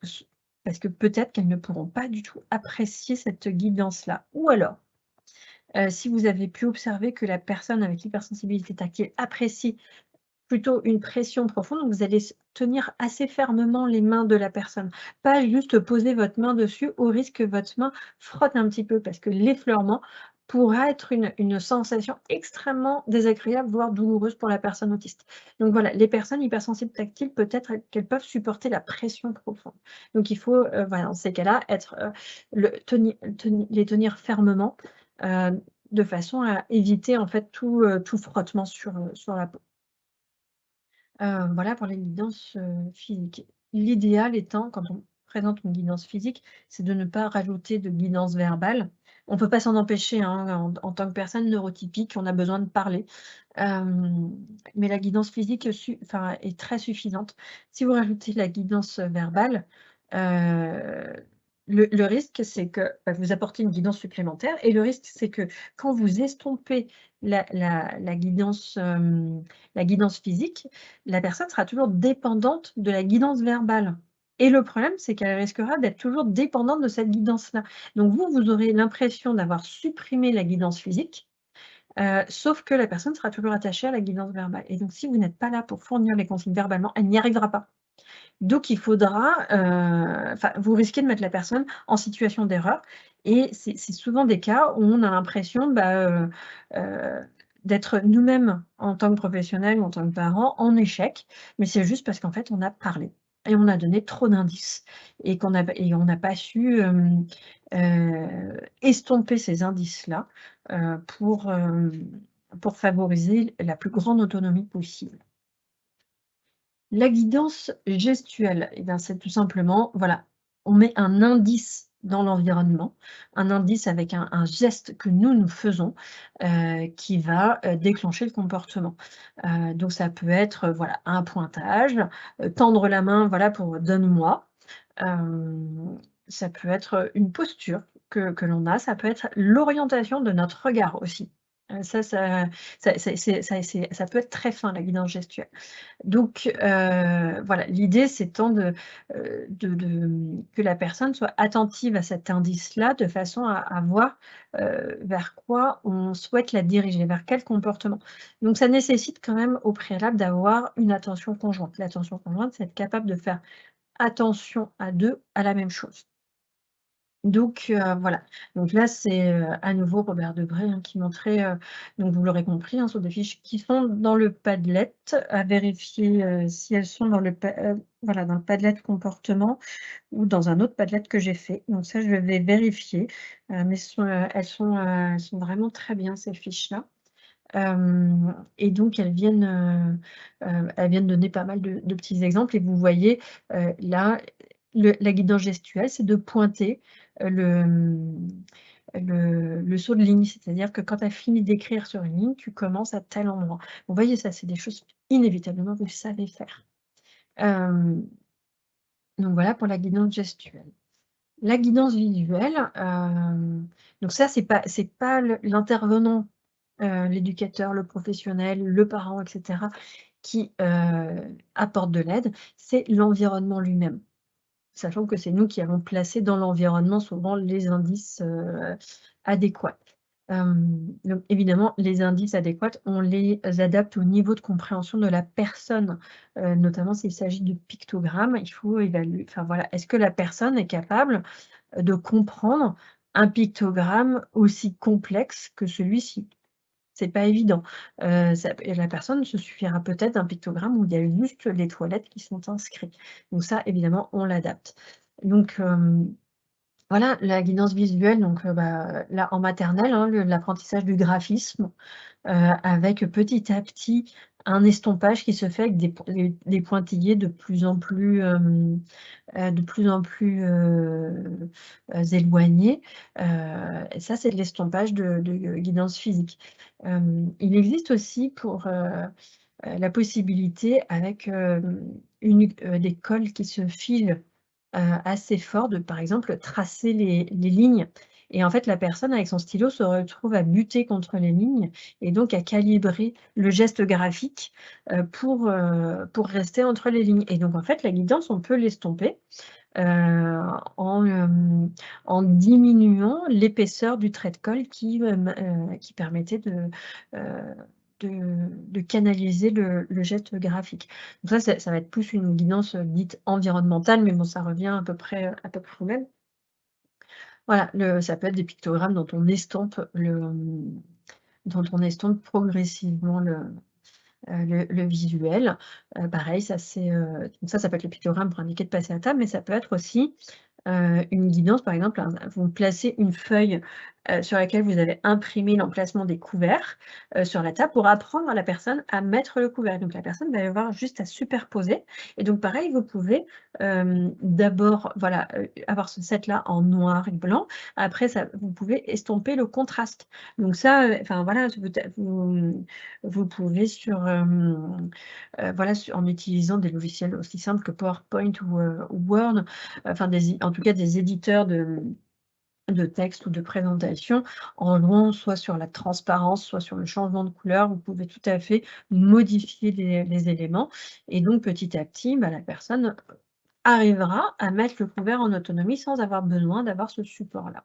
parce que peut-être qu'elles ne pourront pas du tout apprécier cette guidance-là. Ou alors, si vous avez pu observer que la personne avec l'hypersensibilité tactile apprécie plutôt une pression profonde, donc vous allez tenir assez fermement les mains de la personne. Pas juste poser votre main dessus au risque que votre main frotte un petit peu parce que l'effleurement pourra être une sensation extrêmement désagréable, voire douloureuse pour la personne autiste. Donc voilà, les personnes hypersensibles tactiles, peut-être qu'elles peuvent supporter la pression profonde. Donc il faut, voilà, dans ces cas-là, les tenir fermement, de façon à éviter en fait tout frottement sur la peau. Voilà pour les guidances, physiques. L'idéal étant, quand on présente une guidance physique, c'est de ne pas rajouter de guidance verbale. On ne peut pas s'en empêcher, hein, en tant que personne neurotypique, on a besoin de parler. Mais la guidance physique est très suffisante. Si vous rajoutez de la guidance verbale, heu, le risque, c'est que, vous apportez une guidance supplémentaire et le risque, c'est que quand vous estompez la guidance physique, la personne sera toujours dépendante de la guidance verbale et le problème, c'est qu'elle risquera d'être toujours dépendante de cette guidance-là. Donc vous aurez l'impression d'avoir supprimé la guidance physique, sauf que la personne sera toujours attachée à la guidance verbale et donc si vous n'êtes pas là pour fournir les consignes verbalement, elle n'y arrivera pas. Donc il faudra, vous risquez de mettre la personne en situation d'erreur et c'est souvent des cas où on a l'impression, d'être nous-mêmes en tant que professionnels ou en tant que parents en échec, mais c'est juste parce qu'en fait on a parlé et on a donné trop d'indices et on n'a pas su, estomper ces indices-là, pour favoriser la plus grande autonomie possible. La guidance gestuelle, eh bien, c'est tout simplement, voilà, on met un indice dans l'environnement, un indice avec un geste que nous faisons, qui va, déclencher le comportement. Donc ça peut être, voilà, un pointage, tendre la main, voilà, pour «donne-moi». Ça peut être une posture que l'on a, ça peut être l'orientation de notre regard aussi. Ça peut être très fin, la guidance gestuelle. Donc voilà, l'idée c'est tant que la personne soit attentive à cet indice-là, de façon à voir, vers quoi on souhaite la diriger, vers quel comportement. Donc ça nécessite quand même au préalable d'avoir une attention conjointe. L'attention conjointe, c'est être capable de faire attention à 2 à la même chose. Donc voilà, donc là c'est, à nouveau Robert Debré, hein, qui montrait, donc vous l'aurez compris, hein, sur des fiches qui sont dans le Padlet, à vérifier, si elles sont dans le voilà, dans le Padlet comportement ou dans un autre Padlet que j'ai fait. Donc ça je vais vérifier, mais elles sont vraiment très bien ces fiches-là. Et donc elles viennent donner pas mal de petits exemples et vous voyez, là, la guidance gestuelle, c'est de pointer, le saut de ligne. C'est-à-dire que quand tu as fini d'écrire sur une ligne, tu commences à tel endroit. Vous voyez, ça, c'est des choses inévitablement vous savez faire. Donc voilà pour la guidance gestuelle. La guidance visuelle, donc ça, c'est pas l'intervenant, l'éducateur, le professionnel, le parent et cetera qui, apporte de l'aide, c'est l'environnement lui-même. Sachant que c'est nous qui avons placé dans l'environnement souvent les indices, adéquats. Donc évidemment, les indices adéquats, on les adapte au niveau de compréhension de la personne, notamment s'il s'agit de pictogrammes, il faut évaluer, enfin voilà, est-ce que la personne est capable, de comprendre un pictogramme aussi complexe que celui-ci? C'est pas évident. La personne se suffira peut-être d'un pictogramme où il y a juste les toilettes qui sont inscrites. Donc ça, évidemment, on l'adapte. Donc, voilà, la guidance visuelle, donc, là, en maternelle, hein, l'apprentissage du graphisme, avec petit à petit un estompage qui se fait avec des pointillés de plus en plus éloignés. Et ça, c'est de l'estompage de guidance physique. Il existe aussi pour la possibilité avec des cols qui se filent assez fort de, par exemple, tracer les lignes. Et en fait, la personne avec son stylo se retrouve à buter contre les lignes et donc à calibrer le geste graphique pour rester entre les lignes. Et donc, en fait, la guidance, on peut l'estomper en diminuant l'épaisseur du trait de colle qui permettait de canaliser le geste graphique. Donc ça va être plus une guidance dite environnementale, mais bon, ça revient à peu près au même. Voilà, ça peut être des pictogrammes dont on estompe progressivement le visuel. Pareil, ça peut être le pictogramme pour indiquer de passer à table, mais ça peut être aussi une guidance, par exemple, vous placez une feuille sur laquelle vous avez imprimé l'emplacement des couverts sur la table pour apprendre à la personne à mettre le couvert. Donc la personne va avoir juste à superposer. Et donc pareil, vous pouvez d'abord avoir ce set-là en noir et blanc. Après, vous pouvez estomper le contraste. Donc ça, vous pouvez en utilisant des logiciels aussi simples que PowerPoint ou Word, en tout cas des éditeurs de texte ou de présentation, en jouant soit sur la transparence, soit sur le changement de couleur. Vous pouvez tout à fait modifier les éléments. Et donc, petit à petit, la personne arrivera à mettre le couvert en autonomie sans avoir besoin d'avoir ce support-là.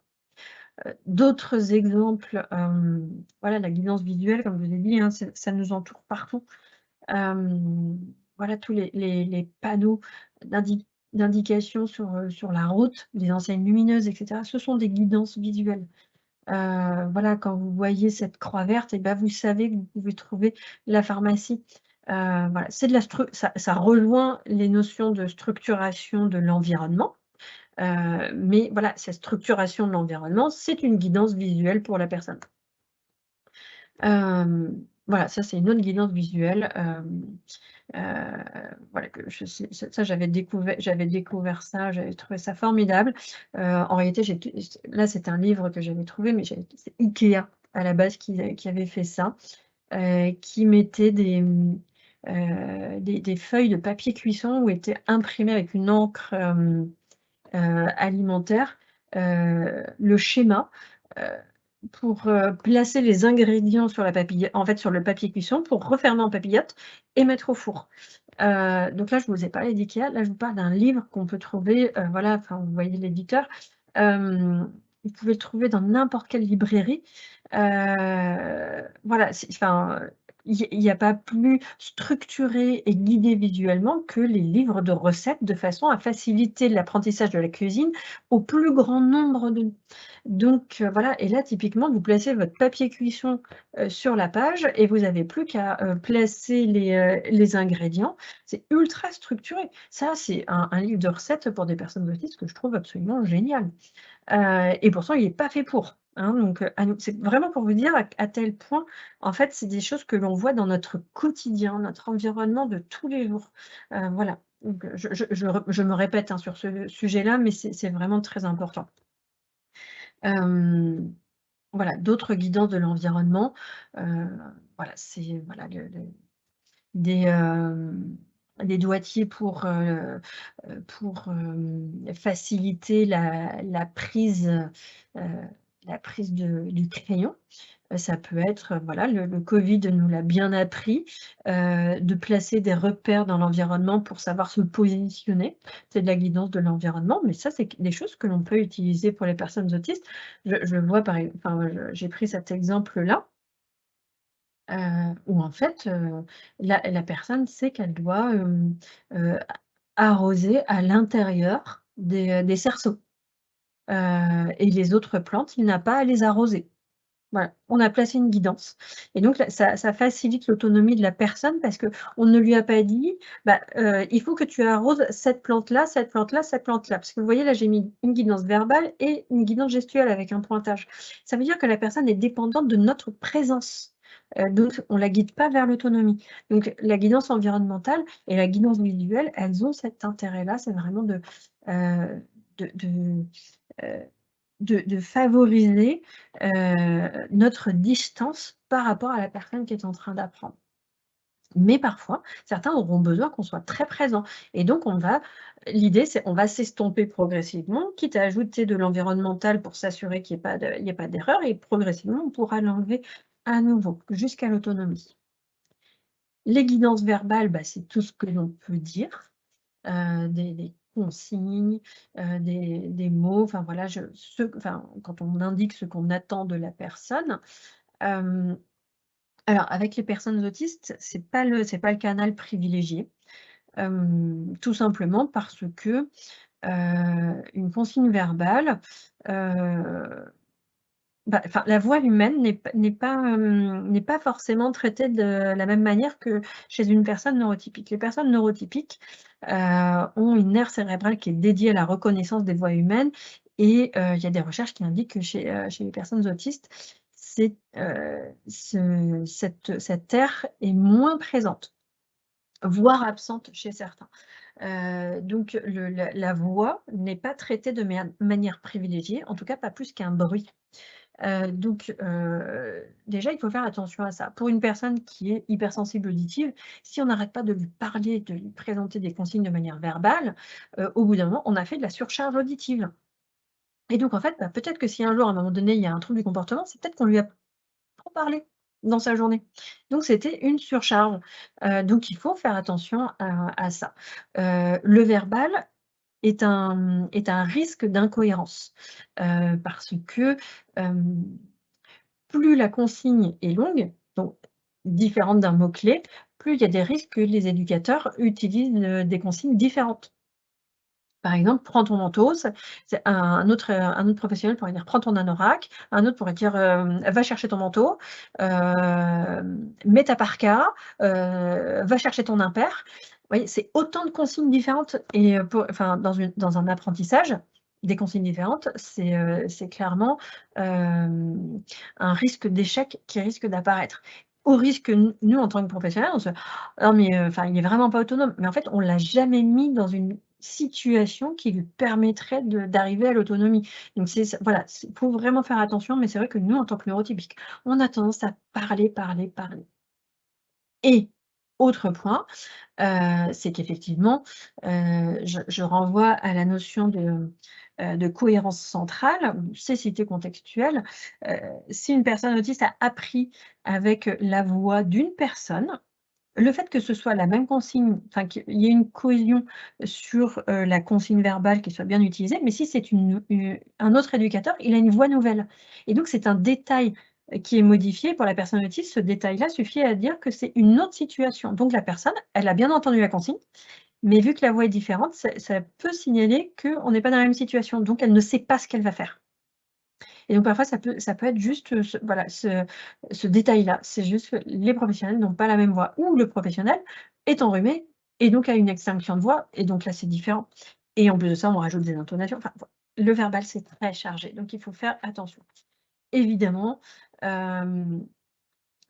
D'autres exemples, la guidance visuelle, comme je vous ai dit, hein, ça nous entoure partout. Tous les panneaux d'indication sur la route, des enseignes lumineuses, etc. Ce sont des guidances visuelles. Quand vous voyez cette croix verte, vous savez que vous pouvez trouver la pharmacie. C'est ça rejoint les notions de structuration de l'environnement. Mais cette structuration de l'environnement, c'est une guidance visuelle pour la personne. Ça c'est une autre guidance visuelle. J'avais découvert ça, j'avais trouvé ça formidable. En réalité, là c'est un livre que j'avais trouvé, mais c'est Ikea à la base qui avait fait ça, qui mettait des feuilles de papier cuisson où était imprimé avec une encre alimentaire le schéma pour placer les ingrédients sur le papier cuisson pour refermer en papillote et mettre au four. Donc là, je ne vous ai parlé d'IKEA, là je vous parle d'un livre qu'on peut trouver, vous voyez l'éditeur, vous pouvez le trouver dans n'importe quelle librairie. Il n'y a pas plus structuré et guidé visuellement que les livres de recettes, de façon à faciliter l'apprentissage de la cuisine au plus grand nombre de nous. Donc et là typiquement, vous placez votre papier cuisson sur la page et vous n'avez plus qu'à placer les ingrédients. C'est ultra structuré. Ça, c'est un livre de recettes pour des personnes autistes que je trouve absolument génial. Et pourtant, il n'est pas fait pour. Donc, c'est vraiment pour vous dire à tel point, en fait, c'est des choses que l'on voit dans notre quotidien, notre environnement de tous les jours. Donc, je me répète sur ce sujet-là, mais c'est vraiment très important. D'autres guidances de l'environnement, c'est des doigtiers pour faciliter la prise du crayon. Ça peut être, le Covid nous l'a bien appris, de placer des repères dans l'environnement pour savoir se positionner. C'est de la guidance de l'environnement, mais ça, c'est des choses que l'on peut utiliser pour les personnes autistes. Je vois j'ai pris cet exemple-là, où en fait, la personne sait qu'elle doit arroser à l'intérieur des cerceaux. Et les autres plantes, il n'a pas à les arroser. Voilà, on a placé une guidance et donc là, ça facilite l'autonomie de la personne parce qu'on ne lui a pas dit: il faut que tu arroses cette plante-là, cette plante-là, cette plante-là. Parce que vous voyez, là, j'ai mis une guidance verbale et une guidance gestuelle avec un pointage. Ça veut dire que la personne est dépendante de notre présence. donc on la guide pas vers l'autonomie. Donc la guidance environnementale et la guidance visuelle, elles ont cet intérêt-là, c'est vraiment de, de de, de favoriser, notre distance par rapport à la personne qui est en train d'apprendre. Mais parfois, certains auront besoin qu'on soit très présent et donc l'idée c'est on va s'estomper progressivement, quitte à ajouter de l'environnemental pour s'assurer qu'il y ait pas d'erreur et progressivement on pourra l'enlever à nouveau jusqu'à l'autonomie. Les guidances verbales, c'est tout ce que l'on peut dire, des consignes, des mots, enfin voilà, quand on indique ce qu'on attend de la personne. Alors avec les personnes autistes, c'est pas le canal privilégié, tout simplement parce que, une consigne verbale, la voix humaine n'est pas forcément traitée de la même manière que chez une personne neurotypique. Les personnes neurotypiques, ont une aire cérébrale qui est dédiée à la reconnaissance des voix humaines et il y a des recherches qui indiquent que chez les personnes autistes, cette aire est moins présente, voire absente chez certains. Donc la voix n'est pas traitée de manière privilégiée, en tout cas pas plus qu'un bruit. Donc déjà, il faut faire attention à ça. Pour une personne qui est hypersensible auditive, si on n'arrête pas de lui parler, de lui présenter des consignes de manière verbale, au bout d'un moment, on a fait de la surcharge auditive. Et donc en fait, peut-être que si un jour, à un moment donné, il y a un trouble du comportement, c'est peut-être qu'on lui a trop parlé dans sa journée. Donc c'était une surcharge. Donc il faut faire attention à ça. Le verbal est un risque d'incohérence, parce que, plus la consigne est longue, donc différente d'un mot-clé, plus il y a des risques que les éducateurs utilisent, des consignes différentes. Par exemple, «Prends ton manteau», c'est un autre professionnel pourrait dire: «Prends ton anorak», un autre pourrait dire, «Va chercher ton manteau», «Mets ta parka», «Va chercher ton impair». Vous voyez, c'est autant de consignes différentes et dans un apprentissage, des consignes différentes, c'est clairement, un risque d'échec qui risque d'apparaître. Au risque, nous, en tant que professionnels, on se: «Non mais, il est vraiment pas autonome», mais en fait, on l'a jamais mis dans une situation qui lui permettrait d'arriver à l'autonomie. Donc voilà, il faut vraiment faire attention, mais c'est vrai que nous, en tant que neurotypiques, on a tendance à parler, parler, parler. Et autre point, c'est qu'effectivement, je renvoie à la notion de cohérence centrale, cécité contextuelle. Si une personne autiste a appris avec la voix d'une personne, le fait que ce soit la même consigne, qu'il y ait une cohésion sur, la consigne verbale qui soit bien utilisée, mais si c'est un autre éducateur, il a une voix nouvelle et donc c'est un détail, qui est modifié pour la personne autiste. Ce détail-là suffit à dire que c'est une autre situation. Donc la personne, elle a bien entendu la consigne, mais vu que la voix est différente, ça peut signaler qu'on n'est pas dans la même situation, donc elle ne sait pas ce qu'elle va faire. Et donc parfois ça peut être juste, ce détail-là. C'est juste que les professionnels n'ont pas la même voix ou le professionnel est enrhumé et donc a une extinction de voix et donc là c'est différent. Et en plus de ça, on rajoute des intonations. Le verbal, c'est très chargé, donc il faut faire attention. Évidemment, c'est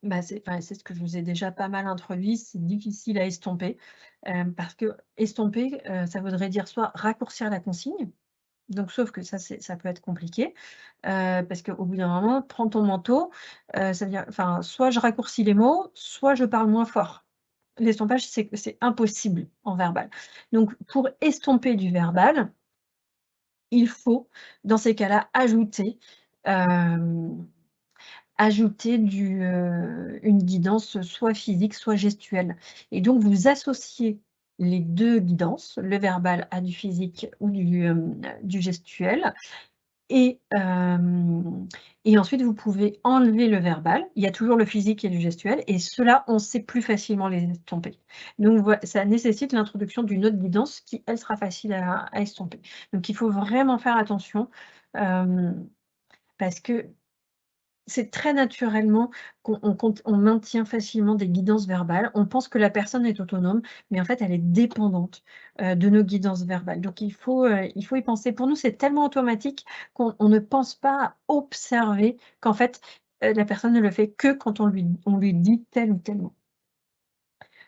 ce que je vous ai déjà pas mal introduit, c'est difficile à estomper, parce que estomper, ça voudrait dire soit raccourcir la consigne, donc sauf que ça peut être compliqué, parce qu'au bout d'un moment, prends ton manteau, ça veut dire soit je raccourcis les mots, soit je parle moins fort. L'estompage, c'est impossible en verbal. Donc pour estomper du verbal, il faut, dans ces cas-là, hem, ajouter une guidance soit physique, soit gestuelle et donc vous associez les 2 guidances, le verbal à du physique ou du gestuel et ensuite vous pouvez enlever le verbal. Il y a toujours le physique et du gestuel et ceux-là, on sait plus facilement les estomper. Donc ça nécessite l'introduction d'une autre guidance qui, elle, sera facile à estomper. Donc il faut vraiment faire attention, parce que c'est très naturellement qu'on maintient facilement des guidances verbales. On pense que la personne est autonome, mais en fait, elle est dépendante, de nos guidances verbales. Donc il faut y penser. Pour nous, c'est tellement automatique qu'on ne pense pas à observer qu'en fait, la personne ne le fait que quand on lui dit tel ou tel mot.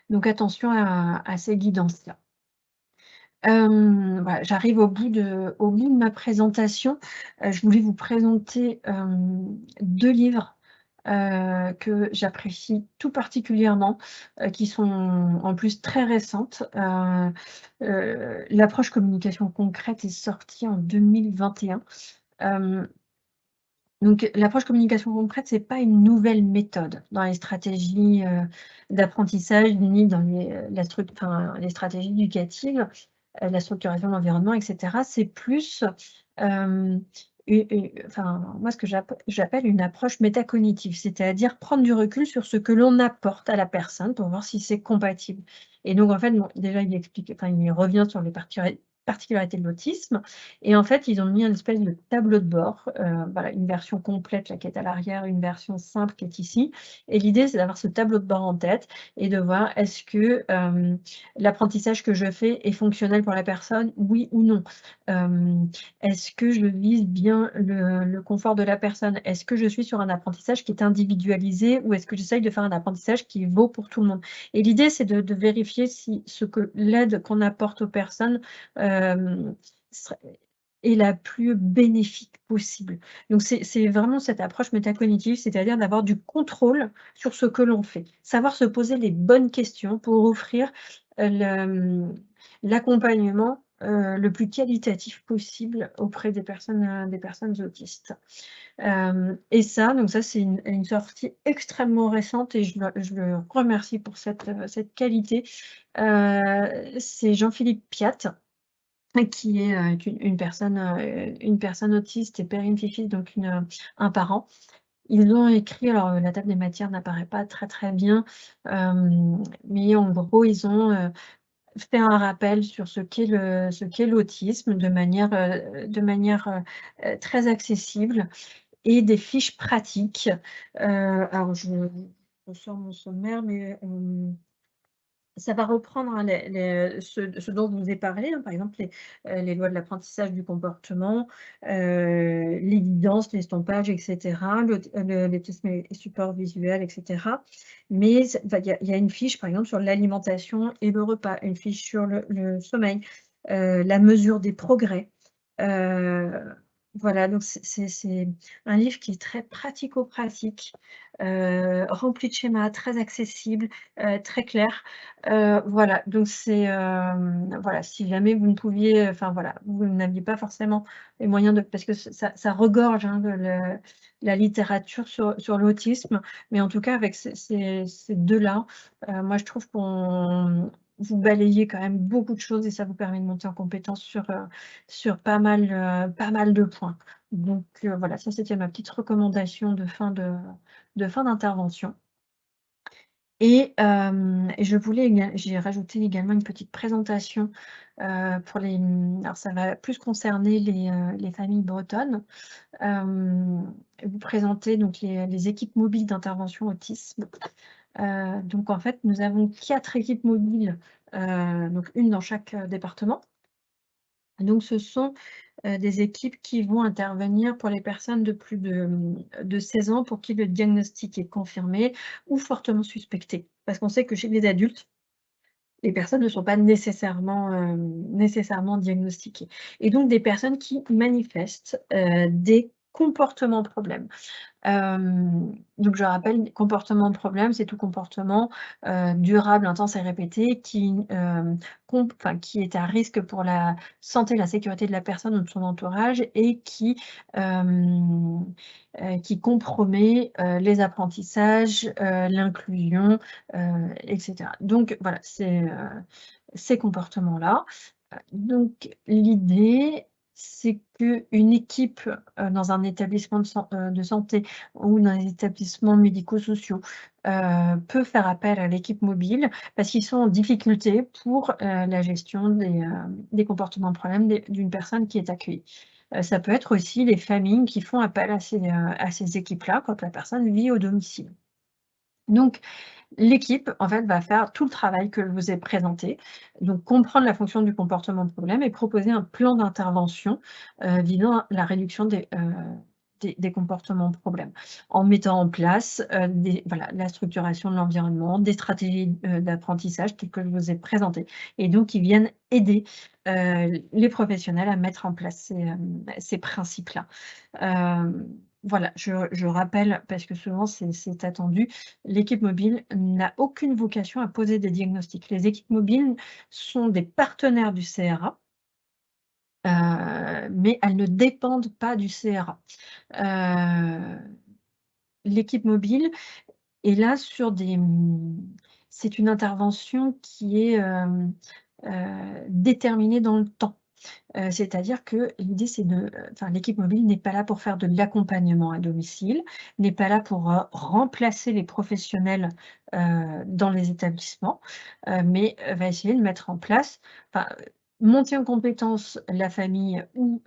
Donc attention à ces guidances-là. Voilà, j'arrive au bout de ma présentation. Je voulais vous présenter, 2 livres, que j'apprécie tout particulièrement, qui sont en plus très récentes. L'approche communication concrète est sortie en 2021. Donc l'approche communication concrète, c'est pas une nouvelle méthode dans les stratégies, d'apprentissage ni dans les stratégies éducatives, la structuration de l'environnement et cetera. C'est plus, moi ce que j'appelle une approche métacognitive, c'est-à-dire prendre du recul sur ce que l'on apporte à la personne pour voir si c'est compatible. Et donc en fait, bon, déjà il revient sur les particularités de l'autisme et en fait, ils ont mis un espèce de tableau de bord, voilà, une version complète là qui est à l'arrière, une version simple qui est ici et l'idée, c'est d'avoir ce tableau de bord en tête et de voir est-ce que, l'apprentissage que je fais est fonctionnel pour la personne, oui ou non? Est-ce que je vise bien le confort de la personne? Est-ce que je suis sur un apprentissage qui est individualisé ou est-ce que j'essaye de faire un apprentissage qui vaut pour tout le monde? Et l'idée, c'est de vérifier si l'aide qu'on apporte aux personnes, est la plus bénéfique possible. Donc c'est vraiment cette approche métacognitive, c'est-à-dire d'avoir du contrôle sur ce que l'on fait. Savoir se poser les bonnes questions pour offrir, l'accompagnement, le plus qualitatif possible auprès des personnes autistes. Et ça, donc ça, c'est une sortie extrêmement récente et je le remercie pour cette qualité. C'est Jean-Philippe Piat qui est, une personne autiste et Perrine Fifi, donc un parent. Ils ont écrit alors, la table des matières n'apparaît pas très, très bien, mais en gros, ils ont, fait un rappel sur ce qu'est l'autisme de manière, très accessible et des fiches pratiques. Alors je sors mon sommaire, mais, ça va reprendre, hein, ce dont je vous ai parlé, hein, par exemple les lois de l'apprentissage du comportement, l'évidence, l'estompage et cetera, l'autisme et support visuel et cetera. Mais il y a une fiche, par exemple, sur l'alimentation et le repas, une fiche sur le sommeil, la mesure des progrès. Heu, voilà, donc c'est un livre qui est très pratico-pratique, rempli de schémas, très accessible, très clair. Voilà, donc voilà, si jamais vous ne pouviez, enfin voilà, vous n'aviez pas forcément les moyens de parce que ça regorge, hein, de la littérature sur l'autisme, mais en tout cas avec ces 2-là, moi je trouve vous balayez quand même beaucoup de choses et ça vous permet de monter en compétence sur pas mal de points. Donc voilà, ça c'était ma petite recommandation de fin d'intervention. Et j'ai rajouté également une petite présentation, pour alors ça va plus concerner les familles bretonnes. Vous présenter donc les équipes mobiles d'intervention autisme. Donc en fait, nous avons 4 équipes mobiles, donc une dans chaque, département. Donc ce sont, des équipes qui vont intervenir pour les personnes de plus de 16 ans pour qui le diagnostic est confirmé ou fortement suspecté. Parce qu'on sait que chez les adultes, les personnes ne sont pas nécessairement diagnostiquées et donc des personnes qui manifestent, des comportements problèmes. Donc je rappelle, comportement problème, c'est tout comportement, durable, intense et répété qui est à risque pour la santé et la sécurité de la personne ou de son entourage et qui compromet, les apprentissages, l'inclusion, et cetera. Donc voilà, ces comportements-là. Donc l'idée, c'est qu'une équipe, dans un établissement de santé ou dans les établissements médico-sociaux, peut faire appel à l'équipe mobile parce qu'ils sont en difficulté pour, la gestion des comportements problèmes d'une personne qui est accueillie. Ça peut être aussi les familles qui font appel à ces équipes-là quand la personne vit au domicile. Donc l'équipe, en fait, va faire tout le travail que je vous ai présenté, donc comprendre la fonction du comportement problème et proposer un plan d'intervention, visant la réduction des comportements problèmes, en mettant en place la structuration de l'environnement, des stratégies d'apprentissage telles que je vous ai présentées, et donc qui viennent aider les professionnels à mettre en place ces principes-là. Voilà, je rappelle, parce que souvent c'est attendu, l'équipe mobile n'a aucune vocation à poser des diagnostics. Les équipes mobiles sont des partenaires du CRA, mais elles ne dépendent pas du CRA. L'équipe mobile est là sur c'est une intervention qui est déterminée dans le temps. C'est-à-dire que l'idée, c'est l'équipe mobile n'est pas là pour faire de l'accompagnement à domicile, n'est pas là pour remplacer les professionnels dans les établissements, mais va essayer de mettre en place, monter en compétence la famille ou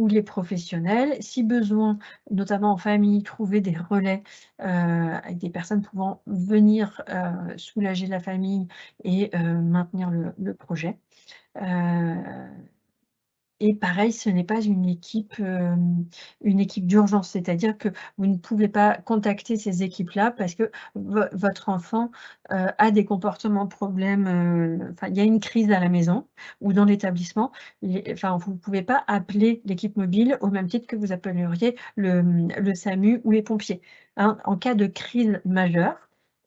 les professionnels. Si besoin, notamment en famille, trouver des relais avec des personnes pouvant venir soulager la famille et maintenir le projet. Et pareil, ce n'est pas une équipe d'urgence, c'est-à-dire que vous ne pouvez pas contacter ces équipes-là parce que votre enfant a des comportements problèmes, il y a une crise à la maison ou dans l'établissement. Vous ne pouvez pas appeler l'équipe mobile au même titre que vous appelleriez le SAMU ou les pompiers, hein. En cas de crise majeure,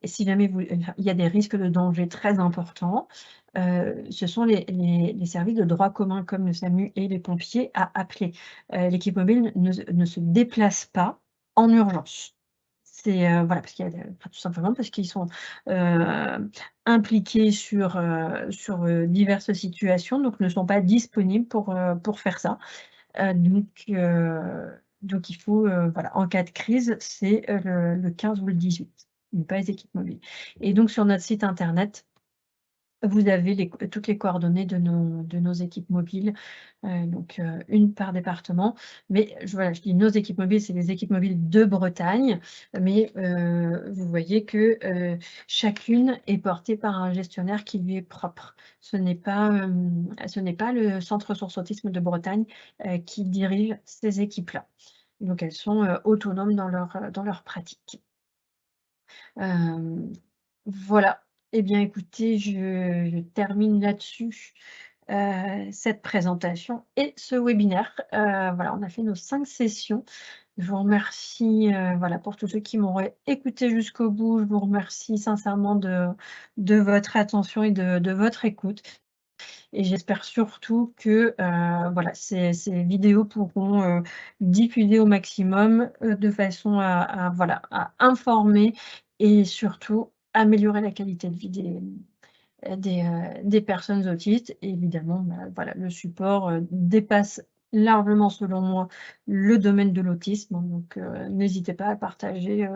et si jamais il y a des risques de danger très importants, ce sont les services de droit commun comme le SAMU et les pompiers à appeler. L'équipe mobile ne se déplace pas en urgence. C'est parce qu'il y a tout simplement parce qu'ils sont impliqués sur diverses situations, donc ne sont pas disponibles pour faire ça. Donc il faut, en cas de crise, c'est le 15 ou le 18, mais pas les équipes mobiles. Et donc sur notre site internet, vous avez toutes les coordonnées de nos équipes mobiles, une par département. Mais je dis nos équipes mobiles, c'est les équipes mobiles de Bretagne, mais vous voyez que chacune est portée par un gestionnaire qui lui est propre. Ce n'est pas le Centre Ressources Autisme de Bretagne qui dirige ces équipes-là. Donc elles sont autonomes dans leur pratique. Voilà. Eh bien, écoutez, je termine là-dessus cette présentation et ce webinaire. On a fait nos 5 sessions. Je vous remercie pour tous ceux qui m'auraient écouté jusqu'au bout. Je vous remercie sincèrement de votre attention et de votre écoute. Et j'espère surtout que ces vidéos pourront diffuser au maximum de façon à informer et surtout améliorer la qualité de vie des personnes autistes. Et évidemment, le support dépasse largement, selon moi, le domaine de l'autisme. Donc, n'hésitez pas à partager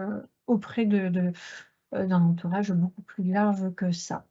auprès d'un entourage beaucoup plus large que ça.